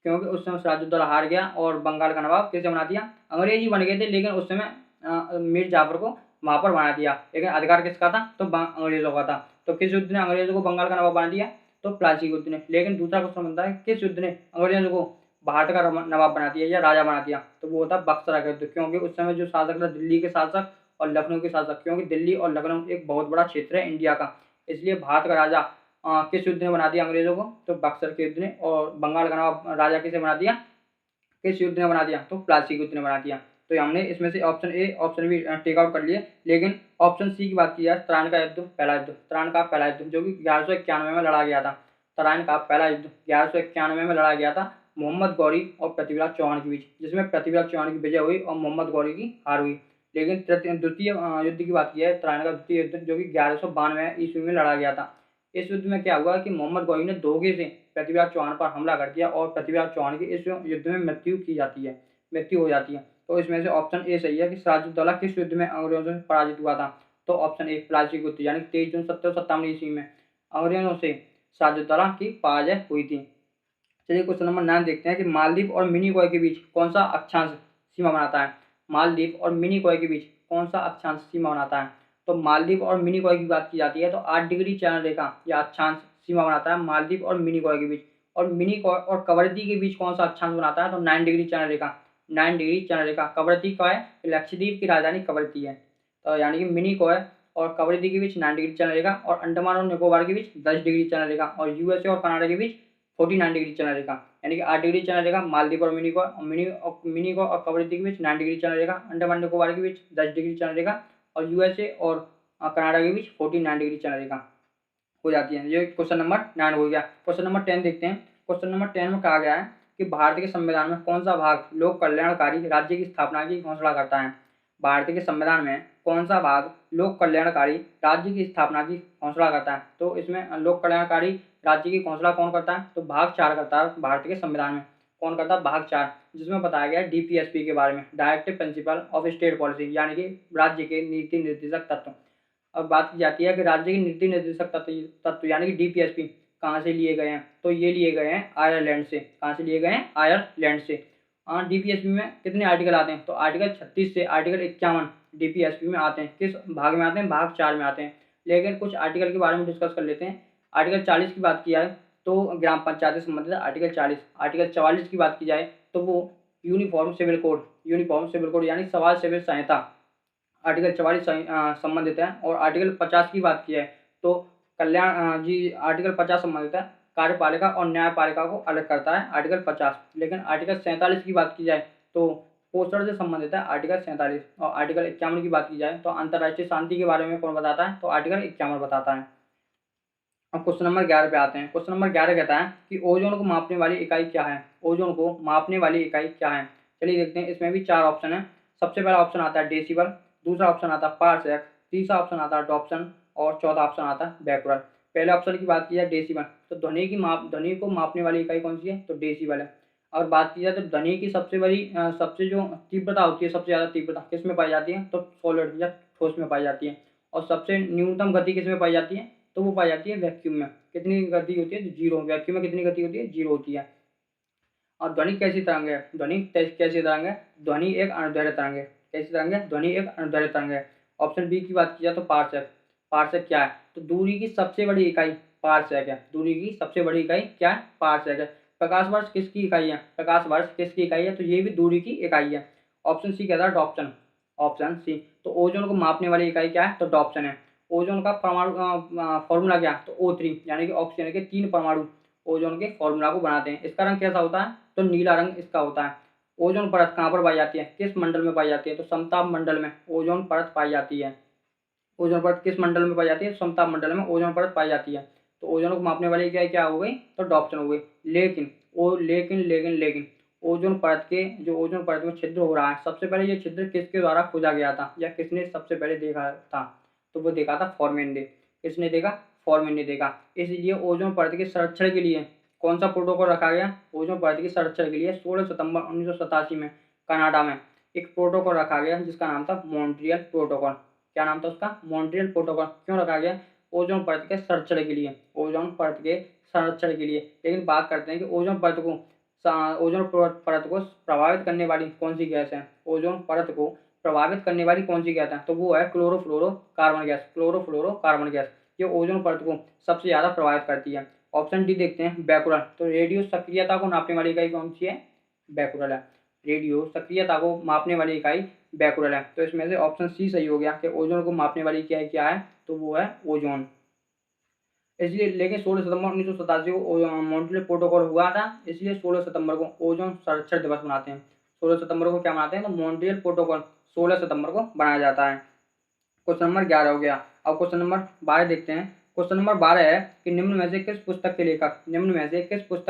[SPEAKER 1] क्योंकि उस समय सिराजुद्दौला हार गया और बंगाल का नवाब किसे बना दिया? अंग्रेज ही बन गए थे, लेकिन उस समय मीर जाफर को वहां पर बना दिया। लेकिन अधिकार किसका था? तो अंग्रेजों का था। तो किस युद्ध ने अंग्रेजों को बंगाल का नवाब बना दिया? तो प्लासी युद्ध ने। लेकिन दूसरा क्वेश्चन बनता है किस युद्ध ने अंग्रेजों को भारत का नवाब बना दिया या राजा बना दिया? तो वो था बक्सर का युद्ध। क्योंकि उस समय जो शासक था दिल्ली के शासक और लखनऊ के शासक, क्योंकि दिल्ली और लखनऊ एक बहुत बड़ा क्षेत्र है इंडिया का, इसलिए भारत का राजा किस युद्ध ने बना दिया अंग्रेजों को? तो बक्सर के युद्ध ने। और बंगाल का नवाब राजा किसे बना दिया? किस युद्ध ने बना दिया? तो प्लासी युद्ध ने बना दिया। तो हमने इसमें से option A option B take out कर लिए। लेकिन ऑप्शन सी की बात की जाए, तराइन का युद्ध, पहला युद्ध, तराइन का पहला युद्ध जो कि 1191 में लड़ा गया था। तराइन का पहला युद्ध 1191 में लड़ा गया था मोहम्मद गौरी और पृथ्वीराज चौहान के बीच, जिसमें पृथ्वीराज चौहान की विजय हुई और मोहम्मद गौरी की हार हुई। लेकिन द्वितीय युद्ध की बात की है, तराइन का द्वितीय युद्ध जो कि 1192 ईस्वी में लड़ा गया था। इस युद्ध में क्या हुआ कि मोहम्मद गौरी ने धोखे से पृथ्वीराज चौहान पर हमला कर दिया और पृथ्वीराज चौहान की इस युद्ध में मृत्यु हो जाती है। तो इसमें से ऑप्शन ए सही है कि सिराजुद्दौला किस युद्ध में अंग्रेजों से पराजित हुआ था? तो ऑप्शन ए प्लासी युद्ध, यानी 23 जून 1757 ईस्वी में अंग्रेजों से सिराजुद्दौला की पराजय हुई थी। चलिए क्वेश्चन नंबर 9 देखते हैं कि मालदीव और मिनिकॉय के बीच कौन सा अक्षांश सीमा बनाता है? मालदीव और मिनिकॉय के बीच कौन सा अक्षांश सीमा बनाता है? तो मालदीव और मिनिकॉय की बात की जाती है तो 8 डिग्री चरण रेखा या अक्षांश सीमा बनाता है मालदीव और मिनिकॉय के बीच। और मिनिकॉय और कवरत्ती के बीच कौन सा अक्षांश बनाता है? तो 9 डिग्री चरण रेखा, 9 डिग्री चरण रेखा। कवरत्ती का है, लक्षद्वीप की राजधानी कवरत्ती है। तो यानी कि मिनिकॉय और कवरत्ती के बीच 9 डिग्री चरण रेखा, और अंडमान और निकोबार के बीच 10 डिग्री चरण रेखा, और यूएसए और कनाडा के बीच 49 डिग्री चरण रेखा। यानी कि 8 डिग्री चरण रेखा मालदीव और मिनिकॉय और कवरत्ती के बीच 9 डिग्री चरण रेखा, अंडमान निकोबार के बीच 10 डिग्री चरण रेखा, और यूएसए और कनाडा के बीच 49 डिग्री चरण रेखा हो जाती है। ये क्वेश्चन नंबर 9 हो गया। क्वेश्चन नंबर 10 देखते हैं। क्वेश्चन नंबर 10 में कहा गया है कि भारत के संविधान में कौन सा भाग लोक कल्याणकारी राज्य की स्थापना की घोषणा करता है? भारत के संविधान में कौन सा भाग लोक कल्याणकारी राज्य की स्थापना की घोषणा करता है? तो इसमें लोक कल्याणकारी राज्य की घोषणा कौन करता है? तो भाग 4 करता है भारत के संविधान में। कौन करता है? भाग 4, जिसमें बताया गया है डीपीएसपी के बारे में, directive principle of state policy, यानी कि राज्य के नीति निर्देशक तत्व। अब बात की जाती है कि राज्य के नीति निर्देशक तत्व यानी कि डीपीएसपी कहाँ से लिए गए हैं? तो ये लिए गए हैं आयरलैंड से। कहाँ से लिए गए हैं? आयरलैंड से। डीपीएसपी में कितने आर्टिकल आते हैं? तो आर्टिकल 36 से आर्टिकल 51 डीपीएसपी में आते हैं। किस भाग में आते हैं? भाग 4 में आते हैं। लेकिन कुछ आर्टिकल के बारे में डिस्कस कर लेते हैं। आर्टिकल 40 की बात की जाए तो ग्राम पंचायत से संबंधित आर्टिकल 40। आर्टिकल 44 की बात की जाए तो वो यूनिफॉर्म सिविल कोड यानी समाज सिविल संहिता, आर्टिकल 44 संबंधित है। और आर्टिकल 50 की बात की जाए तो आर्टिकल 50 संबंधित है, कार्यपालिका और न्यायपालिका को अलग करता है आर्टिकल 50। लेकिन आर्टिकल 47 की बात की जाए तो पोषण से संबंधित है आर्टिकल 47। और आर्टिकल 51 की बात की जाए तो अंतर्राष्ट्रीय शांति के बारे में कौन बताता है? तो आर्टिकल 51 बताता है। अब क्वेश्चन नंबर 11 पे आते हैं। क्वेश्चन नंबर 11 कहता है कि ओजोन को मापने वाली इकाई क्या है? ओजोन को मापने वाली इकाई क्या है? चलिए देखते हैं। इसमें भी 4 ऑप्शन है। सबसे पहला ऑप्शन आता है डेसिबल, दूसरा ऑप्शन आता है पारसेक, तीसरा ऑप्शन आता है डॉप्सन, और चौथा ऑप्शन आता है बैकवर्ड। पहले ऑप्शन की बात की जाए डेसिबल, तो ध्वनि को मापने वाली इकाई कौन सी है? तो डेसिबल है। और बात की जाए तो ध्वनि की सबसे जो तीव्रता होती है, सबसे ज़्यादा तीव्रता किस में पाई जाती है? तो सॉलिड या ठोस में पाई जाती है। और सबसे न्यूनतम गति किस में पाई जाती है? तो वो पाई जाती है वैक्यूम में। कितनी गति होती है? तो 0। वैक्यूम में कितनी गति होती है? 0 होती है। और ध्वनि कैसी तरंग है? कैसी तरंग है? ध्वनि एक अनुदैर्ध्य तरंग है। कैसी तरंग है? ध्वनि एक अनुदैर्ध्य तरंग है। ऑप्शन बी की बात की जाए तो पारसेक। पारसेक क्या है? तो दूरी की सबसे बड़ी इकाई पारसेक है। दूरी की सबसे बड़ी इकाई क्या है? पारसेक है। प्रकाश वर्ष किसकी इकाई है? प्रकाश वर्ष किसकी इकाई है? तो ये भी दूरी की इकाई है। ऑप्शन सी कहता है डॉप्सन। Option C. तो ओजोन को मापने वाली इकाई क्या है? तो डॉप्सन है। ओजोन का परमाणु फॉर्मूला क्या है? तो O3, यानी कि ऑक्सीजन के 3 परमाणु ओजोन के फॉर्मूला को बनाते हैं। इसका रंग कैसा होता है? तो नीला रंग इसका होता है। ओजोन परत कहाँ पर पाई जाती है? किस मंडल में पाई जाती है? तो समताप मंडल में ओजोन परत पाई जाती है। ओजोन परत किस मंडल में पाई जाती है? समताप मंडल में ओजोन परत पाई जाती है। तो ओजोन को मापने वाली इकाई क्या हो गई? तो डॉप्सन हो गई। लेकिन ओजोन परत के जो ओजोन परत में छिद्र हो रहा है, सबसे पहले ये छिद्र किसके द्वारा खोजा गया था या किसने सबसे पहले देखा था? तो वो देखा था फॉरमैन ने। किसने देखा? फॉरमैन ने देखा। इसलिए ओजोन परत के संरक्षण के लिए कौन सा प्रोटोकॉल रखा गया? ओजोन परत के संरक्षण के लिए 16 सितंबर 1987 में कनाडा में एक प्रोटोकॉल रखा गया जिसका नाम था मॉन्ट्रियल प्रोटोकॉल। क्या नाम था उसका? Montreal protocol. क्यों रखा गया? ओजोन परत के संरक्षण के लिए। ओजोन परत के संरक्षण के लिए। लेकिन बात करते हैं कि ओजोन परत को प्रभावित करने वाली कौन सी गैस है? ओजोन परत को प्रभावित करने वाली कौन सी गैस है? तो वो है क्लोरोफ्लोरोकार्बन गैस। क्लोरोफ्लोरोकार्बन गैस ये ओजोन परत को सबसे ज़्यादा प्रभावित करती है। ऑप्शन डी देखते हैं, बैकुलर। तो रेडियो सक्रियता को नापने वाली इकाई कौन सी है? बैकुलर है। रेडियो सक्रियता को मापने वाली इकाई बैकुलर है। तो इसमें से ऑप्शन सी सही हो गया कि ओजोन को मापने वाली इकाई क्या है? तो वो है ओजोन। इसलिए लेकिन 16 सितंबर 1987 को मॉन्ट्रियल प्रोटोकॉल हुआ था, इसलिए 16 सितंबर को ओजोन संरक्षण दिवस मनाते हैं। 16 सितंबर को क्या मनाते हैं? तो मॉन्ट्रियल प्रोटोकॉल 16 सितंबर को बनाया जाता है। क्वेश्चन नंबर 11 हो गया। अब क्वेश्चन नंबर 12 देखते हैं। क्वेश्चन नंबर 12 है कि निम्न में से किस पुस्तक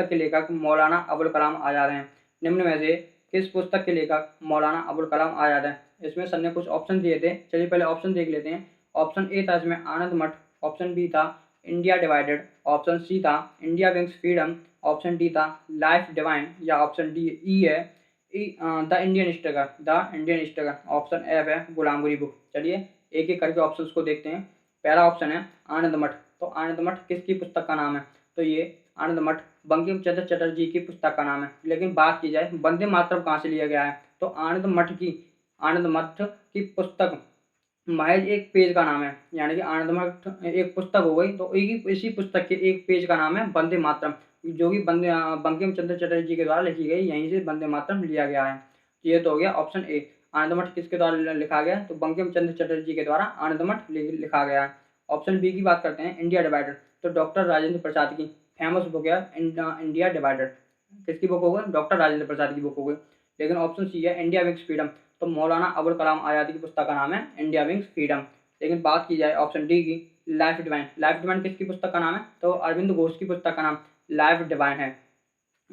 [SPEAKER 1] के लेखक मौलाना अबुल कलाम आजाद हैं? निम्न में से किस पुस्तक के लेखक मौलाना अबुल कलाम आजाद हैं? इसमें सर ने कुछ ऑप्शन दिए थे, चलिए पहले ऑप्शन देख लेते हैं। ऑप्शन ए था इसमें आनंद मठ, ऑप्शन बी था इंडिया डिवाइडेड, ऑप्शन सी था India wings freedom, option D था लाइफ डिवाइन, या ऑप्शन डी ई है the Indian struggle, option F है गुलामगिरी बुक। चलिए एक एक करके ऑप्शंस को देखते हैं। पहला ऑप्शन है आनंद मठ। तो आनंद मठ किसकी पुस्तक का नाम है? तो ये आनंद मठ बंकिम चंद्र चटर्जी की पुस्तक का नाम है। लेकिन बात की जाए वंदे मातरम कहाँ से लिया गया है? तो आनंद मठ की पुस्तक महज एक पेज का नाम है, यानी कि आनंद मठ एक पुस्तक हो गई। तो इसी पुस्तक के एक पेज का नाम है वंदे मातरम, जो कि बंकिम चंद्र चटर्जी के द्वारा लिखी गई। यहीं से वंदे मातरम लिया गया है। ये तो हो गया ऑप्शन ए। आनंद मठ किसके द्वारा लिखा गया? तो बंकिम चंद्र चटर्जी के द्वारा आनंद मठ लिखा गया है। ऑप्शन बी की बात करते हैं, इंडिया डिवाइडेड। तो डॉक्टर राजेंद्र प्रसाद की फेमस बुक है इंडिया डिवाइडेड। किसकी बुक हो गई? डॉक्टर राजेंद्र प्रसाद की बुक हो गई। लेकिन ऑप्शन सी है इंडिया विंग्स फ्रीडम। तो मौलाना अबुल कलाम आजाद की पुस्तक का नाम है इंडिया विंग्स फ्रीडम। लेकिन बात की जाए ऑप्शन डी की, लाइफ डिवाइन किसकी पुस्तक का नाम है? तो अरविंद घोष की पुस्तक का नाम लाइफ डिवाइन है।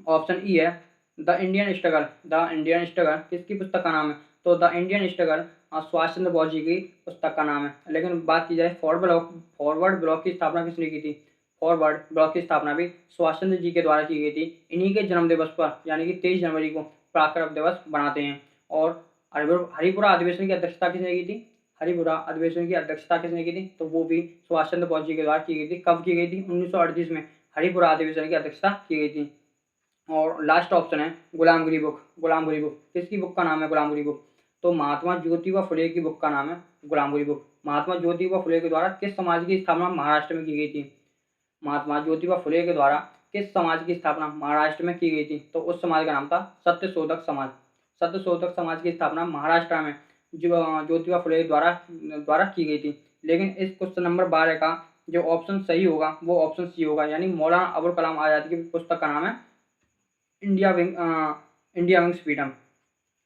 [SPEAKER 1] ऑप्शन ई है द इंडियन स्ट्रगल किसकी पुस्तक का नाम है? तो the Indian struggle Subhash Chandra Bose ji की पुस्तक का नाम है। लेकिन बात की जाए फॉरवर्ड ब्लॉक की स्थापना किसने की थी? फॉरवर्ड ब्लॉक की स्थापना भी सुभाष चंद्र जी के द्वारा की गई थी। इन्हीं के जन्म दिवस पर, यानी कि 23 जनवरी को पराक्रम दिवस बनाते हैं। और हरिपुरा अधिवेशन की अध्यक्षता किसने की थी? हरिपुरा अधिवेशन की अध्यक्षता किसने की थी? तो वो भी सुभाष चंद्र बोस जी के द्वारा की गई थी। कब की गई थी? 1938 में हरिपुरा अधिवेशन की अध्यक्षता की गई थी। और लास्ट ऑप्शन है गुलामगिरी बुक। किसकी बुक का नाम है गुलामगिरी बुक? तो महात्मा ज्योतिबा फुले की बुक का नाम है गुलामगिरी बुक। महात्मा ज्योतिबा फुले के द्वारा किस समाज की स्थापना महाराष्ट्र में की गई थी? महात्मा ज्योतिबा फुले के द्वारा किस समाज की स्थापना महाराष्ट्र में की गई थी? तो उस समाज का नाम था सत्यशोधक समाज। सत्यशोधक समाज की स्थापना महाराष्ट्र में ज्योतिबा फुले द्वारा की गई थी। लेकिन इस क्वेश्चन नंबर 12 का जो ऑप्शन सही होगा वो ऑप्शन सी होगा, यानी मौलाना अबुल कलाम आजाद की पुस्तक का नाम है India wings freedom.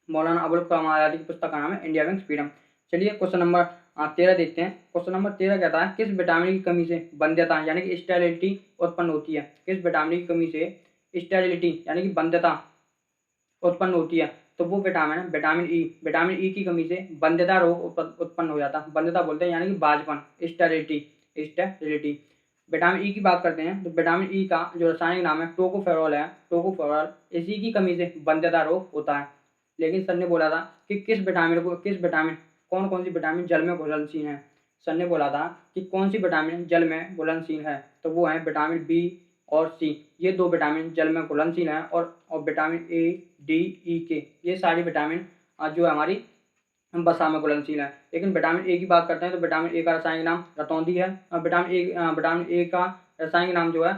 [SPEAKER 1] Maulana Abul Kalam Azad की पुस्तक का नाम है इंडिया विंग्स फ्रीडम। चलिए क्वेश्चन नंबर 13 देखते हैं। क्वेश्चन नंबर 13 कहता है किस विटामिन की कमी से बंध्यता यानी कि स्टेरिलिटी उत्पन्न होती है? किस विटामिन की कमी से स्टेरिलिटी यानी कि बंध्यता उत्पन्न होती है? तो वो विटामिन है विटामिन ई की कमी से बंध्यता रोग उत्पन्न हो जाता है। बंध्यता बोलते हैं, यानी कि बाजपन, स्टेरिलिटी। विटामिन ई की बात करते हैं तो विटामिन ई का जो रासायनिक नाम है टोकोफेरॉल। इसी की कमी से बंध्यता रोग होता है। लेकिन सर ने बोला था कि कौन कौन सी विटामिन जल में घुलनशील है? सर ने बोला था कि कौन सी विटामिन जल में घुलनशील है? तो वो है विटामिन बी और सी। ये दो विटामिन जल में घुलनशील हैं। और विटामिन ए, डी, ई, के ये सारी विटामिन जो है हमारी वसा में घुलनशील है। लेकिन विटामिन ए की बात करते हैं तो विटामिन ए का रासायनिक नाम रतौंधी है। विटामिन ए का रासायनिक नाम जो है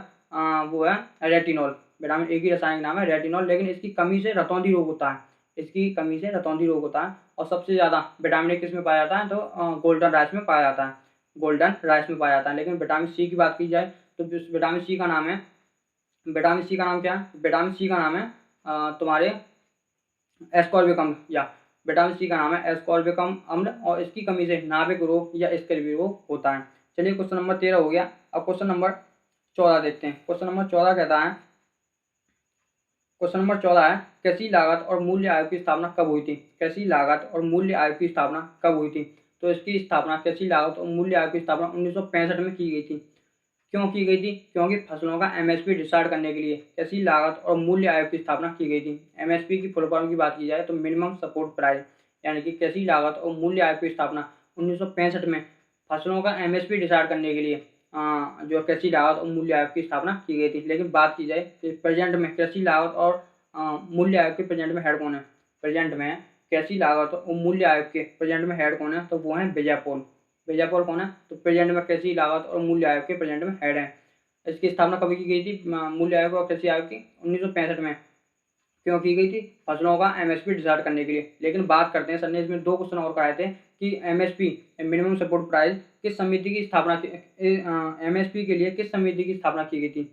[SPEAKER 1] वो है रेटिनॉल। विटामिन ए की रासायनिक नाम है रेटिनॉल। लेकिन इसकी कमी से रतौंधी रोग होता है। इसकी कमी से रतौंधी रोग होता है। और सबसे ज़्यादा विटामिन ए किस में पाया जाता है, तो गोल्डन राइस में पाया जाता है, गोल्डन राइस में पाया जाता है। लेकिन विटामिन सी की बात की जाए तो विटामिन सी का नाम है, विटामिन सी का नाम क्या है, विटामिन सी का नाम है तुम्हारे एस्कॉर्बिक अम्ल, या विटामिन सी का नाम है एस्कॉर्बिक अम्ल, और इसकी कमी से नाभिक रोग या स्कर्वी रोग होता है। चलिए क्वेश्चन नंबर 13 हो गया। अब क्वेश्चन नंबर 14 देखते हैं। क्वेश्चन नंबर 14 कहता है, क्वेश्चन नंबर 14 है, कृषि लागत और मूल्य आयोग की स्थापना कब हुई थी? कृषि लागत और मूल्य आयोग की स्थापना कब हुई थी? तो इसकी स्थापना, कृषि लागत और मूल्य आयोग की स्थापना 1965 में की गई थी। क्यों की गई थी? क्योंकि फसलों का एमएसपी डिसाइड करने के लिए कृषि लागत और मूल्य आयोग की स्थापना की गई थी। एमएसपी की फुल फॉर्म की बात की जाए तो मिनिमम सपोर्ट प्राइस, यानी कि कृषि लागत और मूल्य आयोग की स्थापना 1965 में फसलों का एमएसपी डिसाइड करने के लिए जो कृषि लागत और मूल्य आयोग की स्थापना की गई थी। लेकिन बात की जाए कि प्रेजेंट में कृषि लागत और मूल्य आयोग के प्रेजेंट में हेड कौन है? प्रेजेंट में कृषि लागत और मूल्य आयोग के प्रेजेंट में हेड कौन है? तो वो है विजय पॉल। विजय पॉल कौन है? तो प्रेजेंट में कृषि लागत और मूल्य आयोग के प्रेजेंट में हेड है। इसकी स्थापना कभी की गई थी मूल्य आयोग और कृषि आयोग की? 1965 में। क्यों की गई थी? फसलों का एमएसपी डिसाइड करने के लिए। लेकिन बात करते हैं, सर ने इसमें 2 क्वेश्चन और कराए थे कि एमएसपी, मिनिमम सपोर्ट प्राइस, किस समिति की स्थापना एमएसपी के लिए किस समिति की स्थापना की गई थी?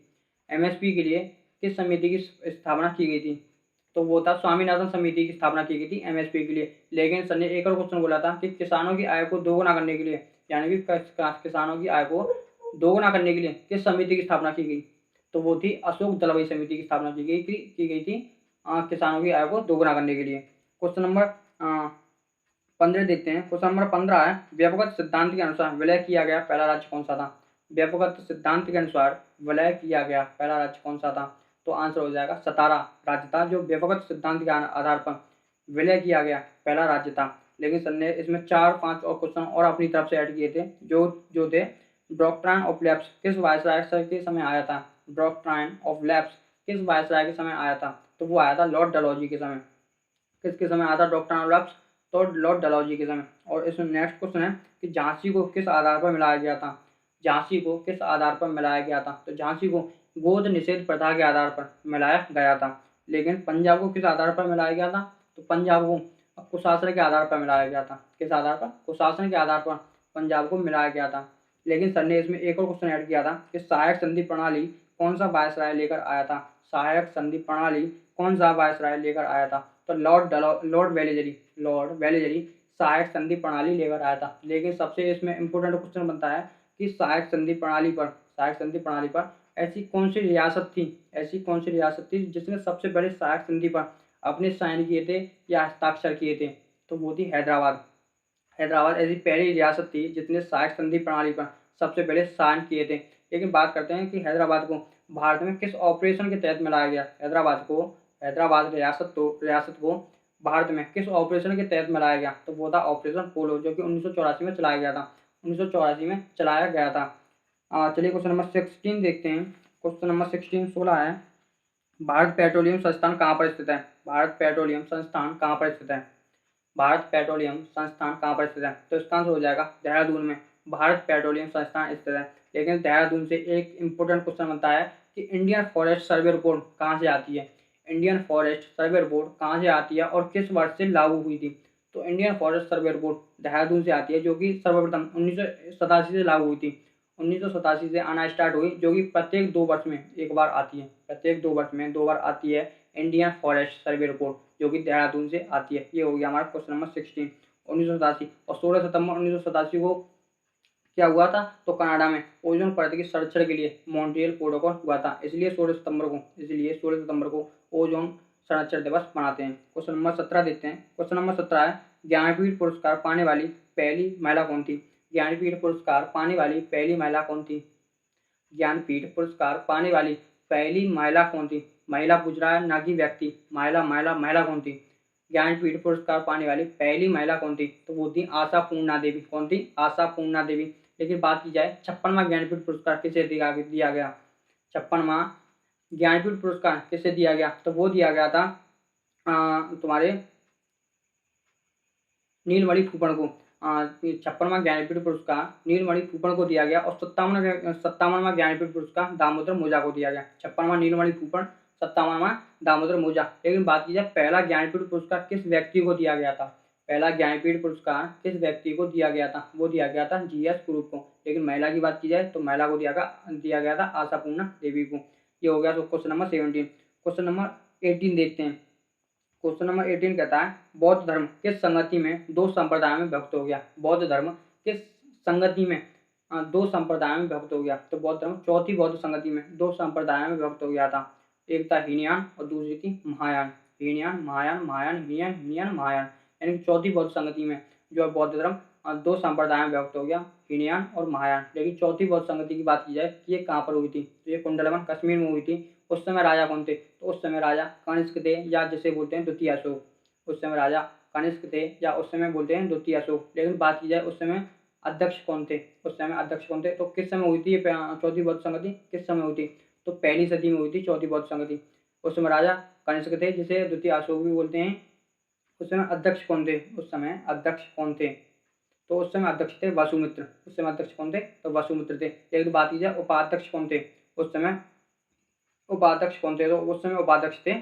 [SPEAKER 1] एमएसपी के लिए किस समिति की स्थापना की गई थी? तो वो था स्वामीनाथन समिति की स्थापना की गई थी एमएसपी के लिए। लेकिन सर ने एक और क्वेश्चन बोला था कि किसानों की आय को दोगुना करने के लिए, यानी कि किसानों की आय को दोगुना करने के लिए किस समिति की स्थापना की गई? तो वो थी अशोक दलवाई समिति की स्थापना की गई थी किसानों की आय को दोगुना करने के लिए। क्वेश्चन नंबर 15 देखते हैं। क्वेश्चन नंबर 15 है, व्यापक सिद्धांत के अनुसार विलय किया गया पहला राज्य कौन सा था? व्यापक सिद्धांत के अनुसार विलय किया गया पहला राज्य कौन सा था? तो आंसर हो जाएगा सतारा राज्य था, जो व्यापक सिद्धांत के आधार पर विलय किया गया पहला राज्य था। लेकिन सर ने इसमें 4-5 और क्वेश्चन और अपनी तरफ से ऐड किए थे, जो थे डॉक्ट्राइन ऑफ लैप्स किस वायसराय के समय आया था? डॉक्ट्राइन ऑफ लैप्स किस वायसराय के समय आया था? तो वो आया था लॉर्ड डलहौजी के समय। किसके समय आया था डॉक्ट्राइन ऑफ लैप्स? तो लॉर्ड डलहौजी के समय। और इसमें नेक्स्ट क्वेश्चन है कि झांसी को किस आधार पर मिलाया गया था? झांसी को किस आधार पर मिलाया गया था? तो झांसी को गोद निषेध प्रथा के आधार पर मिलाया गया था। लेकिन पंजाब को किस आधार पर मिलाया गया था? तो पंजाब को कुशासन के आधार पर मिलाया गया था। किस आधार पर? कुशासन के आधार पर पंजाब को मिलाया गया था। लेकिन सर ने इसमें एक और क्वेश्चन ऐड किया था कि सहायक संधि प्रणाली कौन सा वायसराय लेकर आया था? सहायक संधि प्रणाली कौन सा वायसराय लेकर आया था? तो लॉर्ड वेलेजरी सहायक संधि प्रणाली लेकर आया था। लेकिन सबसे इसमें इंपोर्टेंट क्वेश्चन बनता है कि सहायक संधि प्रणाली पर ऐसी कौन सी रियासत थी जिसने सबसे पहले सहायक संधि पर अपने साइन किए थे या हस्ताक्षर किए थे? तो वो थी हैदराबाद। हैदराबाद ऐसी पहली रियासत थी जिसने सहायक संधि प्रणाली पर सबसे पहले साइन किए थे। लेकिन बात करते हैं कि हैदराबाद को भारत में किस ऑपरेशन के तहत मिलाया गया? हैदराबाद रियासत को भारत में किस ऑपरेशन के तहत मिलाया गया? तो वो था ऑपरेशन पोलो, जो कि 1984 में चलाया गया था। 1984 में चलाया गया था। चलिए क्वेश्चन नंबर 16 देखते हैं। क्वेश्चन नंबर 16 है, भारत पेट्रोलियम संस्थान कहाँ पर स्थित है? भारत पेट्रोलियम संस्थान कहाँ पर स्थित है? भारत पेट्रोलियम संस्थान कहाँ पर स्थित है? तो इसका आंसर हो जाएगा देहरादून में भारत पेट्रोलियम संस्थान स्थित है। लेकिन देहरादून से एक इंपॉर्टेंट क्वेश्चन बनता है कि इंडियन फॉरेस्ट सर्वे रिपोर्ट कहाँ से आती है? इंडियन फॉरेस्ट सर्वे रिपोर्ट कहाँ से आती है और किस वर्ष से लागू हुई थी? तो Indian forest survey report Dehradun से आती है, जो कि सर्वप्रथम 1987 से लागू हुई थी। 1987 से आना स्टार्ट हुई, जो कि प्रत्येक 2 वर्ष में एक बार आती है। प्रत्येक 2 वर्ष में 2 बार आती है इंडियन फॉरेस्ट सर्वे रिपोर्ट, जो कि देहरादून से आती है। ये हो गया हमारा क्वेश्चन नंबर 16, 1987। और 16 सितंबर 1987 को क्या हुआ था? तो कनाडा में ओजोन परत की संरक्षण के लिए मॉन्ट्रियल प्रोटोकॉल हुआ था। इसलिए 16 सितंबर को ओजोन संरक्षण दिवस मनाते हैं। क्वेश्चन नंबर 17 देखते हैं। क्वेश्चन नंबर 17 है, ज्ञानपीठ पुरस्कार पाने वाली पहली महिला कौन थी? ज्ञानपीठ पुरस्कार पाने वाली पहली महिला कौन थी? ज्ञानपीठ पुरस्कार पाने वाली पहली महिला कौन थी? महिला पूछ रहा है, ना कि व्यक्ति। महिला कौन थी? ज्ञानपीठ पुरस्कार पाने वाली पहली महिला कौन थी? तो वो थी आशा पूर्णा देवी। कौन थी? आशा पूर्णा देवी। लेकिन बात की जाए 56वां ज्ञानपीठ पुरस्कार किसे दिया गया? 56वां ज्ञानपीठ पुरस्कार किसे दिया गया? तो वो दिया गया था तुम्हारे नीलमणि फूकन को। 56वां ज्ञानपीठ पुरस्कार नीलमणि फूकन को दिया गया। और 57वां ज्ञानपीठ पुरस्कार दामोदर मोजा को दिया गया। 56वां नीलमणि फूकन, 57वां दामोदर मोजा। लेकिन बात की जाए पहला ज्ञानपीठ पुरस्कार किस व्यक्ति को दिया गया था, पहला ज्ञानपीठ पुरस्कार किस व्यक्ति को दिया गया था, वो दिया गया था जीएस कुरूप को। लेकिन महिला की बात की जाए तो महिला को दिया गया था आशापूर्णा देवी को। ये हो गया क्वेश्चन नंबर 17। क्वेश्चन नंबर 18 देखते हैं। क्वेश्चन नंबर 18 कहता है बौद्ध धर्म किस संगति में दो संप्रदायों में विभक्त हो गया। बौद्ध धर्म किस संगति में दो संप्रदायों में विभक्त हो गया। तो बौद्ध धर्म चौथी बौद्ध संगति में दो संप्रदायों में विभक्त हो गया था। एक था हीनयान और दूसरी थी महायान। हीनयान महायान, महायान हीनयान, हीनयान महायान, यानी कि चौथी बौद्ध संगति में जो है बौद्ध धर्म दो संप्रदायों में विभक्त हो गया, हीनयान और महायान। लेकिन चौथी बौद्ध संगति की बात की जाए कि ये कहाँ पर हुई थी, तो ये कुंडलवन कश्मीर में हुई थी। उस समय राजा कौन थे, तो उस समय राजा कनिष्क थे, या जिसे बोलते हैं द्वितीय अशोक। उस समय राजा कनिष्क थे या उस समय बोलते हैं द्वितीय अशोक। लेकिन बात की जाए उस समय अध्यक्ष कौन थे, उस समय अध्यक्ष कौन थे, तो किस समय हुई थी ये चौथी बौद्ध संगति, किस समय हुई थी, तो पहली सदी में हुई थी चौथी बौद्ध संगति। उस समय राजा कनिष्क थे जिसे द्वितीय अशोक भी बोलते हैं। उस समय अध्यक्ष कौन थे, उस समय अध्यक्ष कौन थे, तो उस समय अध्यक्ष थे वसुमित्र। उस समय अध्यक्ष कौन थे, तो वसुमित्र थे। लेकिन बात की जाए उपाध्यक्ष कौन थे, उस समय उपाध्यक्ष कौन थे, तो उस समय उपाध्यक्ष थे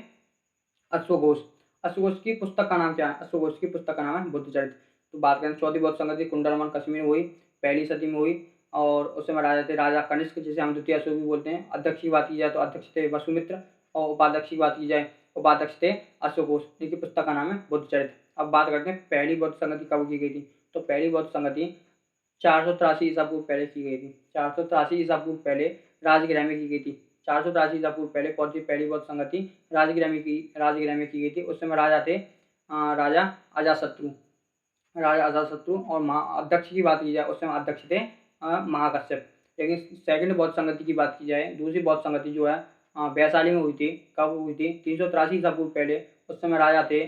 [SPEAKER 1] अश्वघोष। अश्वघोष की पुस्तक का नाम क्या है, अश्वघोष की पुस्तक का नाम है बुद्ध चरित्र। तो बात करें चौथी बौद्ध संगति कुंडलवन कश्मीर में हुई, पहली सदी में हुई, और उस समय राजा थे राजा कनिष्क जिसे हम द्वितीय अशोक भी बोलते हैं। अध्यक्ष की बात की जाए तो अध्यक्ष थे वसुमित्र, और उपाध्यक्ष की बात की जाए उपाध्यक्ष थे अश्वघोष, जिनकी पुस्तक का नाम है बुद्ध चरित्र। अब बात करते हैं पहली बौद्ध संगति कब की गई थी, तो पहली बौद्ध संगति 483 ईसा पूर्व पहले की गई थी। 483 ईसा पूर्व पहले राजगृह में की गई थी। 483 ईसा पूर्व पहले कौन सी पहली बौद्ध संगति राजगृह में की गई थी। उस समय राजा थे राजा अजातशत्रु, राजा अजातशत्रु। और अध्यक्ष की बात की जाए उस समय अध्यक्ष थे महाकश्यप। लेकिन सेकंड बौद्ध संगति की बात की जाए, दूसरी बौद्ध संगति जो है वैशाली में हुई थी। कब हुई थी, 383 ईसा पूर्व पहले। उस समय राजा थे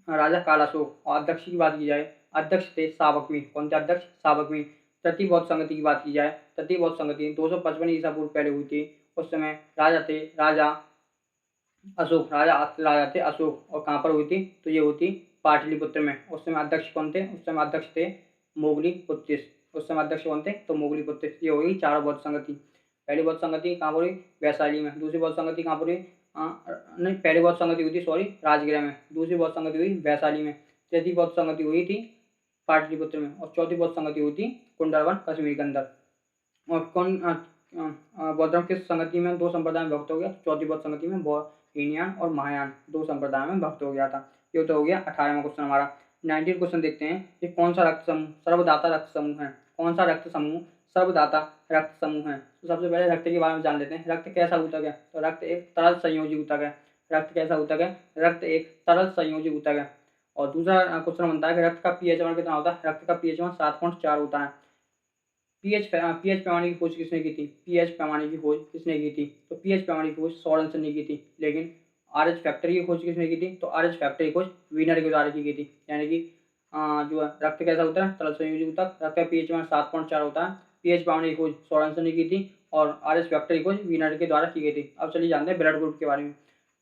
[SPEAKER 1] राजा कालाशोक। और अध्यक्ष की बात की जाए अध्यक्ष थे सावकमी। कौन थे अध्यक्ष, सावकमी। तृतीय बौद्ध संगति की बात की जाए, तृतीय बौद्ध संगति 255 ईसा पूर्व पहले हुई थी। उस समय राजा थे राजा अशोक, राजा थे अशोक। और कहाँ पर हुई थी, तो ये हुई थी पाटलिपुत्र में। उस समय अध्यक्ष कौन थे, उस समय अध्यक्ष थे मोगली पुत्र। उस समय अध्यक्ष कौन थे, तो मोगली पुत्र। ये हुई चार बौद्ध संगति। पहली बौद्ध संगति कहाँ पर हुई, वैशाली में। दूसरी बौद्ध संगति कहाँ पर हुई, नहीं पहली बौद्ध संगति हुई थी राजगृह में। दूसरी बौद्ध संगति हुई वैशाली में। तृतीय बौद्ध संगति हुई थी पाटलिपुत्र में। और चौथी बौद्ध संगति हुई थी कुंडलवन कश्मीर के अंदर। और कौन बौद्ध धर्म किस संगति में दो संप्रदाय में भक्त हो गया, चौथी बौद्ध संगति में हीनयान और महायान दो संप्रदाय में भक्त हो गया था। ये तो हो गया 18वां क्वेश्चन हमारा। 19 क्वेश्चन देखते हैं कि कौन सा रक्त समूह सर्वदाता रक्त समूह है। कौन सा रक्त समूह सर्वदाता रक्त समूह है। तो सबसे पहले रक्त के बारे में जान लेते हैं। रक्त कैसा ऊतक है, तो रक्त एक तरल संयोजी ऊतक है। रक्त कैसा ऊतक है, रक्त एक तरल संयोजी ऊतक है। और दूसरा क्वेश्चन बनता है कि रक्त का पीएच मान कितना होता है। रक्त का पीएच मान 7.4 होता है। पीएच पैमाने की खोज किसने की थी, पीएच पैमाने की खोज किसने की थी, तो पीएच पैमाने की खोज सोरेनसन ने की थी। लेकिन आरएच फैक्टर की खोज किसने की थी, तो आरएच फैक्टर की खोज वीनर के द्वारा की गई थी। यानी कि जो है रक्त कैसा होता है, तरल संयोजी ऊतक। रक्त का पीएच मान 7.4 होता है। पीएच पैमाने की खोज सोरेनसन ने की थी और आरएच फैक्टर की खोज वीनर के द्वारा की गई थी। अब चलिए जानते हैं ब्लड ग्रुप के बारे में।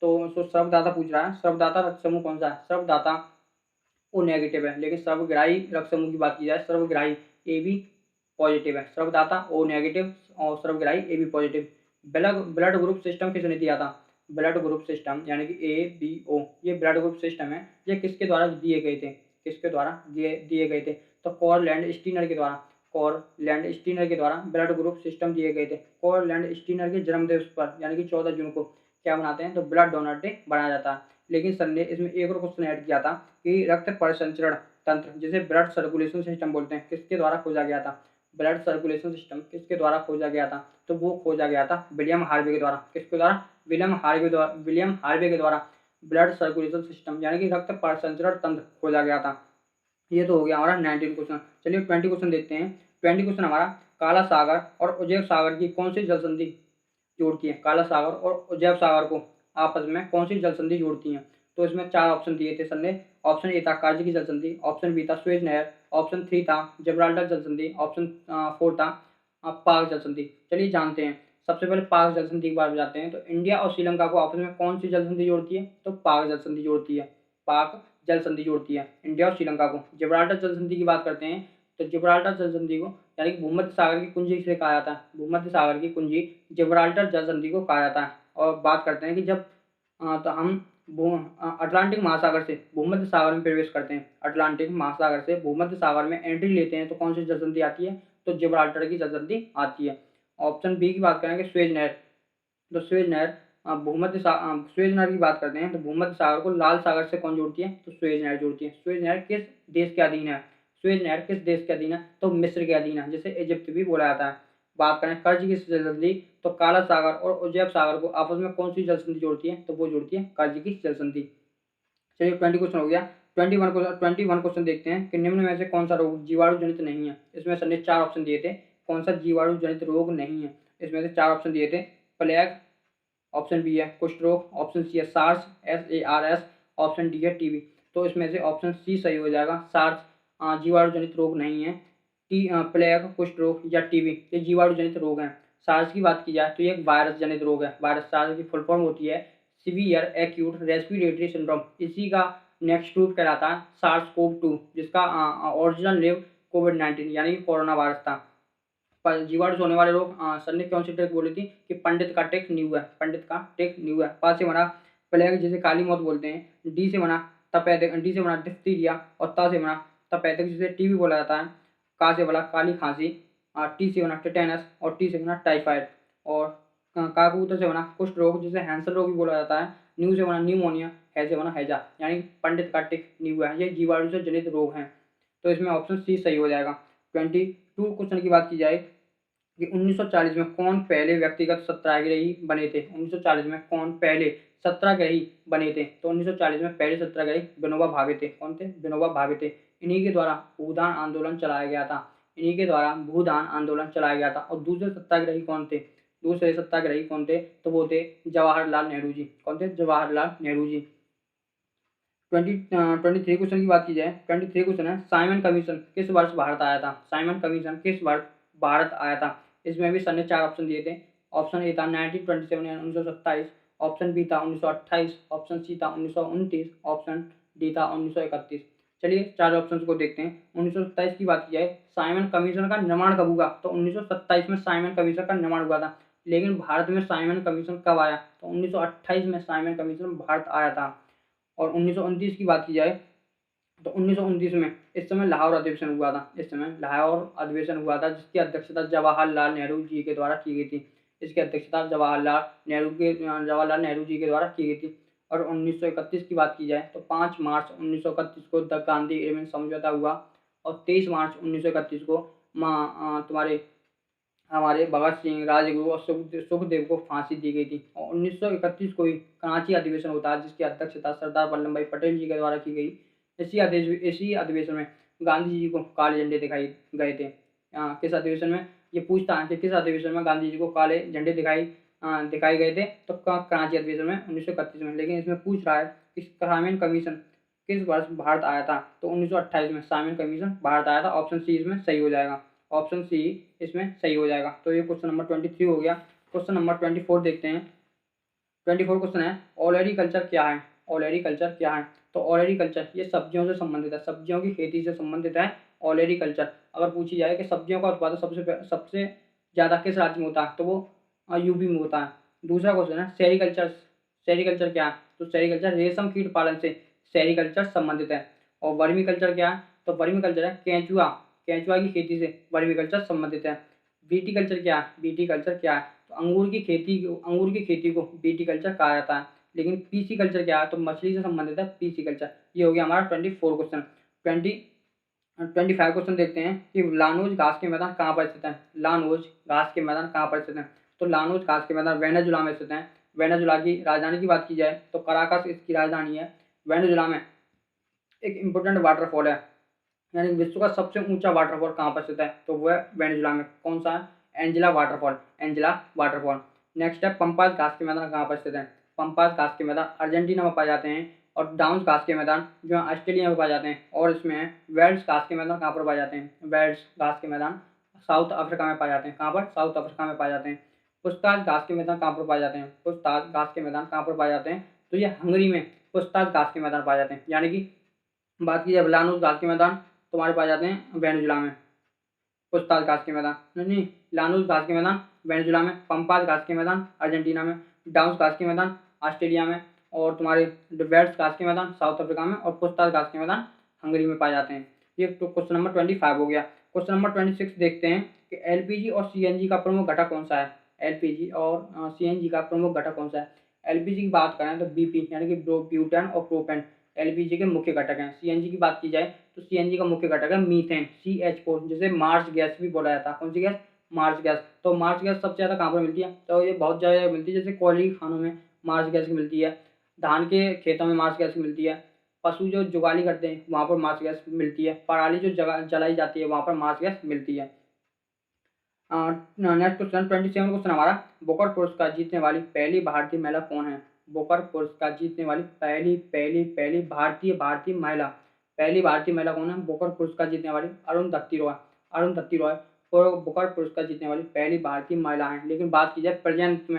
[SPEAKER 1] तो सर्वदाता पूछ रहा है, सर्वदाता रक्त समूह कौन सा है। सर्वदाता ओ नेगेटिव है। लेकिन सर्वग्राही रक्त समूह की बात की जाए, सर्वग्राही ए बी पॉजिटिव है। सर्वदाता ओ नेगेटिव और सर्वग्राही A B positive. Blood group system किसने दिया था, ब्लड ग्रुप सिस्टम यानी कि ए बी ओ, ये ब्लड ग्रुप सिस्टम है। ये किसके द्वारा दिए गए थे, किसके द्वारा दिए गए थे, तो कॉरलैंड स्टीनर के द्वारा। कॉरलैंड स्टीनर के द्वारा ब्लड ग्रुप सिस्टम दिए गए थे। कॉरलैंड स्टीनर के जन्मदिवस पर यानी कि 14 जून को क्या बनाते हैं, तो ब्लड डोनर डे बनाया जाता है। लेकिन सर ने इसमें एक और क्वेश्चन ऐड किया था कि रक्त परिसंचरण तंत्र जिसे ब्लड सर्कुलेशन सिस्टम बोलते हैं किसके द्वारा खोजा गया था। ब्लड सर्कुलेशन सिस्टम किसके द्वारा खोजा गया था, तो वो खोजा गया था विलियम हार्वे के द्वारा। किसके द्वारा, विलियम हार्वे के द्वारा ब्लड सर्कुलेशन सिस्टम यानी कि रक्त परिसंचरण तंत्र खोजा गया था। ये तो हो गया हमारा 19 क्वेश्चन। चलिए 20 क्वेश्चन देखते हैं। 20 क्वेश्चन हमारा काला सागर और उजैव सागर की कौन सी जल संधि जोड़ती है। काला सागर और उजैव सागर को आपस में कौन सी जल संधि जोड़ती हैं, तो इसमें 4 ऑप्शन दिए थे सर ने। ऑप्शन ए था कार्जी जल संधि, ऑप्शन बी था सुएज नहर, ऑप्शन 3 था जिब्राल्टर जल संधि, ऑप्शन 4 था पाक जल संधि। चलिए जानते हैं। सबसे पहले पाक जल संधि के बारे में जानते हैं। तो इंडिया और श्रीलंका को आपस में कौन सी जल संधि जोड़ती है, तो पाक जल संधि जोड़ती है। पाक जल संधि जोड़ती है इंडिया और श्रीलंका को। जिब्राल्टर जल संधि की बात करते हैं तो जिब्राल्टर जल संधि को यानी कि भूमध्य सागर की कुंजी से कहा जाता है। भूमध्य सागर की कुंजी जिब्राल्टर जल संधि को कहा जाता है। और बात करते हैं कि जब तो हम अटलांटिक महासागर से भूमध्य सागर में प्रवेश करते हैं, अटलांटिक महासागर से भूमध्य सागर में एंट्री लेते हैं तो कौन सी जल संधि आती है? तो जिब्राल्टर की जल संधि आती है। ऑप्शन बी की बात करेंगे स्वेज नहर, तो स्वेज नहर स्वेज नहर की बात करते हैं तो भूमध्य सागर को लाल सागर से कौन जोड़ती है? तो स्वेज नहर जोड़ती है। स्वेज नहर किस देश के अधीन है? स्वेज नहर किस देश के अधीन है? तो मिस्र के अधीन है, जिसे इजिप्ट भी बोला जाता है। बात करें कर्ज की जल संधि, तो काला सागर और उजैब सागर को आपस में कौन सी जल संधि जोड़ती है? तो वो जोड़ती है कर्ज की जल संधि। चलिए 20 क्वेश्चन हो गया। 21 क्वेश्चन देखते हैं कि निम्न में से कौन सा रोग जीवाणु जनित नहीं है? इसमें सर ने 4 ऑप्शन दिए थे, कौन सा जीवाणु जनित रोग नहीं है? इसमें से 4 ऑप्शन दिए थे, प्लेग, ऑप्शन बी है कुष्ठ रोग, ऑप्शन सी है सार्स SARS, ऑप्शन डी है टीबी। तो इसमें से ऑप्शन सी सही हो जाएगा, सार्स जीवाणु जनित रोग नहीं है। प्लेग, कुष्ठ रोग या टीबी ये जीवाणु जनित रोग हैं। सार्स की बात की जाए तो ये एक वायरस जनित रोग है। वायरस सार्स की फुल फॉर्म होती है सीवियर एक्यूट रेस्पिरेटरी सिंड्रोम। इसी का नेक्स्ट रूप कहलाता है सार्स कोव 2, जिसका ओरिजिनल नेम कोविड-19 यानी कि कोरोना वायरस था। जीवाणु से होने वाले रोग सर ने कौन सी ट्रिक बोली थी कि पंडित का टिक न्यू है, पंडित का टिक न्यू है। पा से बना प्लेग जिसे काली मौत बोलते हैं, डी से बना तपेदिक, डी से बना डिप्थीरिया और ता से बना तपेदिक जिसे टीबी बोला जाता है, का से बना काली खांसी, टी से बना टिटेनस और टी से बना टाइफाइड और काकबूतर से बना कुष्ठ रोग जिसे हैंसल रोग भी बोला जाता है, न्यू से बना न्यूमोनिया, है से बना हैजा यानी पंडित का टिक न्यू है। ये जीवाणु से जनित रोग हैं, तो इसमें ऑप्शन सी सही हो जाएगा। 22 क्वेश्चन की बात की जाए कि 1940 में कौन पहले व्यक्तिगत सत्याग्रही बने थे? 1940 में कौन पहले सत्याग्रही बने थे? तो 1940 में पहले सत्याग्रही विनोबा भावे थे। कौन थे? विनोबा भावे थे। इन्हीं के द्वारा भूदान आंदोलन चलाया गया था, इन्हीं के द्वारा भूदान आंदोलन चलाया गया था। और दूसरे सत्याग्रही कौन थे? दूसरे सत्याग्रही कौन थे? तो वो थे जवाहरलाल नेहरू जी। कौन थे? जवाहरलाल नेहरू जी। 23 क्वेश्चन की बात की जाए, 23 क्वेश्चन है साइमन कमीशन किस वर्ष भारत आया था? साइमन कमीशन किस वर्ष भारत आया था? इसमें भी सर ने 4 ऑप्शन दिए थे। ऑप्शन ए था 1927 यानी 1927, ऑप्शन बी था 1928, ऑप्शन सी था 1929, ऑप्शन डी था 1931। चलिए 4 ऑप्शन को देखते हैं। 1927 की बात की जाए, साइमन कमीशन का निर्माण कब हुआ? तो 1927 में साइमन कमीशन का निर्माण हुआ था। लेकिन भारत में साइमन कमीशन कब आया? तो 1928 में साइमन कमीशन भारत आया था। और 1929 की बात की जाए तो 1929 में इस समय लाहौर अधिवेशन हुआ था, इस समय लाहौर अधिवेशन हुआ था जिसकी अध्यक्षता जवाहरलाल नेहरू जी के द्वारा की गई थी। इसकी अध्यक्षता जवाहरलाल नेहरू जी के द्वारा की गई थी। और 1931 की बात की जाए तो 5 मार्च 1931 को द गांधी एग्रीमेंट समझौता हुआ और 23 मार्च 1931 को तुम्हारे हमारे भगत सिंह, राजगुरु और सुखदेव को फांसी दी गई थी। और 1931 को ही कराची अधिवेशन होता है जिसकी अध्यक्षता सरदार वल्लभ भाई पटेल जी के द्वारा की गई। इसी अधिवेशन में गांधी जी को काले झंडे दिखाई गए थे। किस अधिवेशन में? ये पूछता है कि किस अधिवेशन में गांधी जी को काले झंडे दिखाए गए थे? तो कराची अधिवेशन में 1931 में। लेकिन इसमें पूछ रहा है कि साइमन कमीशन किस वर्ष भारत आया था? तो 1928 में साइमन कमीशन भारत आया था। ऑप्शन सी इसमें सही हो जाएगा, ऑप्शन सी इसमें सही हो जाएगा। तो ये क्वेश्चन नंबर 23 हो गया। क्वेश्चन नंबर 24 देखते हैं। 24 क्वेश्चन है ओलेरीकल्चर क्या है? ओलेरीकल्चर क्या है? तो ओलेरीकल्चर ये सब्जियों से संबंधित है, सब्जियों की खेती से संबंधित है ओलेरीकल्चर। अगर पूछी जाए कि सब्जियों का उत्पादन सबसे ज़्यादा किस राज्य में होता है? तो वो यूपी में होता है। दूसरा क्वेश्चन है सेरीकल्चर, सेरीकल्चर क्या है? तो सेरीकल्चर रेशम कीट पालन से सेरीकल्चर संबंधित है। और वर्मी कल्चर क्या है? तो वर्मी कल्चर है केंचुआ, केंचुआ की खेती से वर्मी कल्चर संबंधित है। बीटी कल्चर क्या है? बीटी कल्चर क्या है? तो अंगूर की खेती को बीटी कल्चर कहा जाता है। लेकिन पीसी कल्चर क्या है? तो मछली से संबंधित है पीसी कल्चर। ये हो गया हमारा 24 क्वेश्चन। 25 क्वेश्चन देखते हैं कि लानोज घास के मैदान कहाँ पर स्थित है? लानोज घास के मैदान कहाँ पर स्थित है? तो लानोज घास के मैदान वेनेजुला में स्थित है। वेनेजुला की राजधानी की बात की जाए तो कराकस इसकी राजधानी है। वेनेजुला में एक इम्पोर्टेंट वाटरफॉल है, यानी विश्व का सबसे ऊंचा वाटरफॉल कहाँ पर स्थित है? तो वह वेनेजुला में। कौन सा है? Angela waterfall, Angela waterfall. Next है पंपास घास के मैदान कहाँ पर स्थित है? पंपास घास के मैदान अर्जेंटीना में पाए जाते हैं। और डाउन्स घास के मैदान जो है ऑस्ट्रेलिया में पाए जाते हैं। और इसमें वेल्स घास के मैदान कहाँ पर पाए जाते हैं? वेल्स घास के मैदान साउथ अफ्रीका में पाए जाते हैं। कहाँ पर? साउथ अफ्रीका में पाए जाते हैं। पुछताछ घास के मैदान कहाँ पर पाए जाते हैं? पुछताछ घास के मैदान कहाँ पर पाए जाते हैं? तो ये हंगरी में पुछताछ घास के मैदान पाए जाते हैं। यानी कि बात की जाए लानूस घास के मैदान तुम्हारे पाए जाते हैं वेनेजुला में। पुछताछ घास के मैदान नहीं, लानूस घास के मैदान वेनेजुला में, पंपास घास के मैदान अर्जेंटीना में, डाउन्स घास के मैदान ऑस्ट्रेलिया में, और तुम्हारे वेल्स घास के मैदान साउथ अफ्रीका में, और पुस्तास घास के मैदान हंगरी में पाए जाते हैं। ये तो क्वेश्चन नंबर 25 हो गया। क्वेश्चन नंबर 26 देखते हैं कि एलपीजी और सीएनजी का प्रमुख घटक कौन सा है। एलपीजी और सीएनजी का प्रमुख घटक कौन सा है। एलपीजी की बात करें तो बीपी यानी कि ब्यूटेन और प्रोपेन एलपीजी के मुख्य घटक हैं। सीएनजी की बात की जाए तो सीएनजी का मुख्य घटक है मीथेन CH4, जिसे मार्स गैस भी बोला जाता है। कौन सी गैस? Marsh gas. तो मार्स गैस सबसे ज़्यादा कहाँ पर मिलती है? तो ये बहुत जगह मिलती है, जैसे कोयले खानों में मार्स गैस की मिलती है, धान के खेतों में मार्स गैस की मिलती है, पशु जो जुगाली करते हैं वहाँ पर मार्स गैस मिलती है, पराली जो जलाई जाती है वहाँ पर मार्स गैस मिलती है। नेक्स्ट क्वेश्चन 27 क्वेश्चन हमारा, बुकर पुरस्कार जीतने वाली पहली भारतीय महिला कौन है। बुकर पुरस्कार जीतने वाली पहली भारतीय महिला, पहली भारतीय महिला कौन है? बुकर पुरस्कार जीतने वाली अरुंधति रॉय। अरुंधति रॉय बुकर पुरस्कार जीतने वाली पहली भारतीय महिला है। लेकिन बात की जाए प्रेजेंट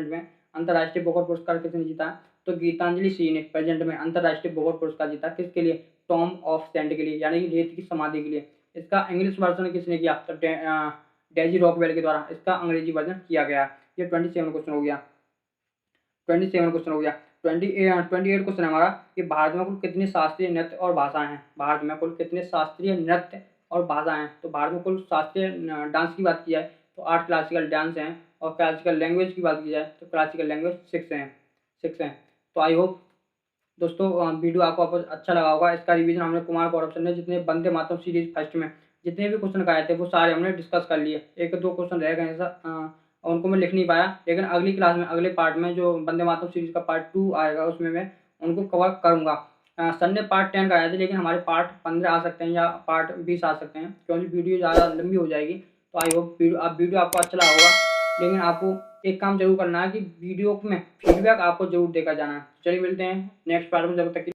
[SPEAKER 1] में अंतर्राष्ट्रीय बुकर पुरस्कार किसने जीता है? तो गीतांजलि सिंह ने प्रेजेंट में अंतर्राष्ट्रीय बुकर पुरस्कार जीता। किसके लिए? टॉम ऑफ सेंड के लिए, यानी कि रेत की समाधि के लिए। इसका इंग्लिश वर्जन किसने किया? तो डेजी रॉकवेल के द्वारा इसका अंग्रेजी वर्जन किया गया। ये 27 क्वेश्चन हो गया। 28 क्वेश्चन हमारा कि भारत में कुल कितने शास्त्रीय नृत्य और भाषाएं हैं। भारत में कुल कितने शास्त्रीय नृत्य और भाषाएं हैं। तो भारत में कुल शास्त्रीय डांस की बात की जाए तो 8 क्लासिकल डांस हैं, और क्लासिकल लैंग्वेज की बात की जाए तो क्लासिकल लैंग्वेज 6 हैं। तो आई होप दोस्तों वीडियो आपको अच्छा लगा होगा। इसका रिवीजन हमने कुमार गौरव सर ने जितने वंदे मातरम सीरीज फर्स्ट में जितने भी क्वेश्चन कराए थे वो सारे हमने डिस्कस कर लिए। 1-2 क्वेश्चन रह गए और उनको मैं लिख नहीं पाया, लेकिन अगली क्लास में अगले पार्ट में जो वंदे मातरम सीरीज का पार्ट 2 आएगा उसमें मैं उनको कवर करूँगा। सर ने पार्ट 10 कराया था, लेकिन हमारे पार्ट 15 आ सकते हैं या पार्ट 20 आ सकते हैं, क्योंकि वीडियो ज़्यादा लंबी हो जाएगी। तो आई होप वीडियो आपको अच्छा लगा होगा, लेकिन आपको एक काम जरूर करना है कि वीडियो में फीडबैक आपको जरूर देकर जाना है। चलिए मिलते हैं नेक्स्ट पार्ट में, जब तक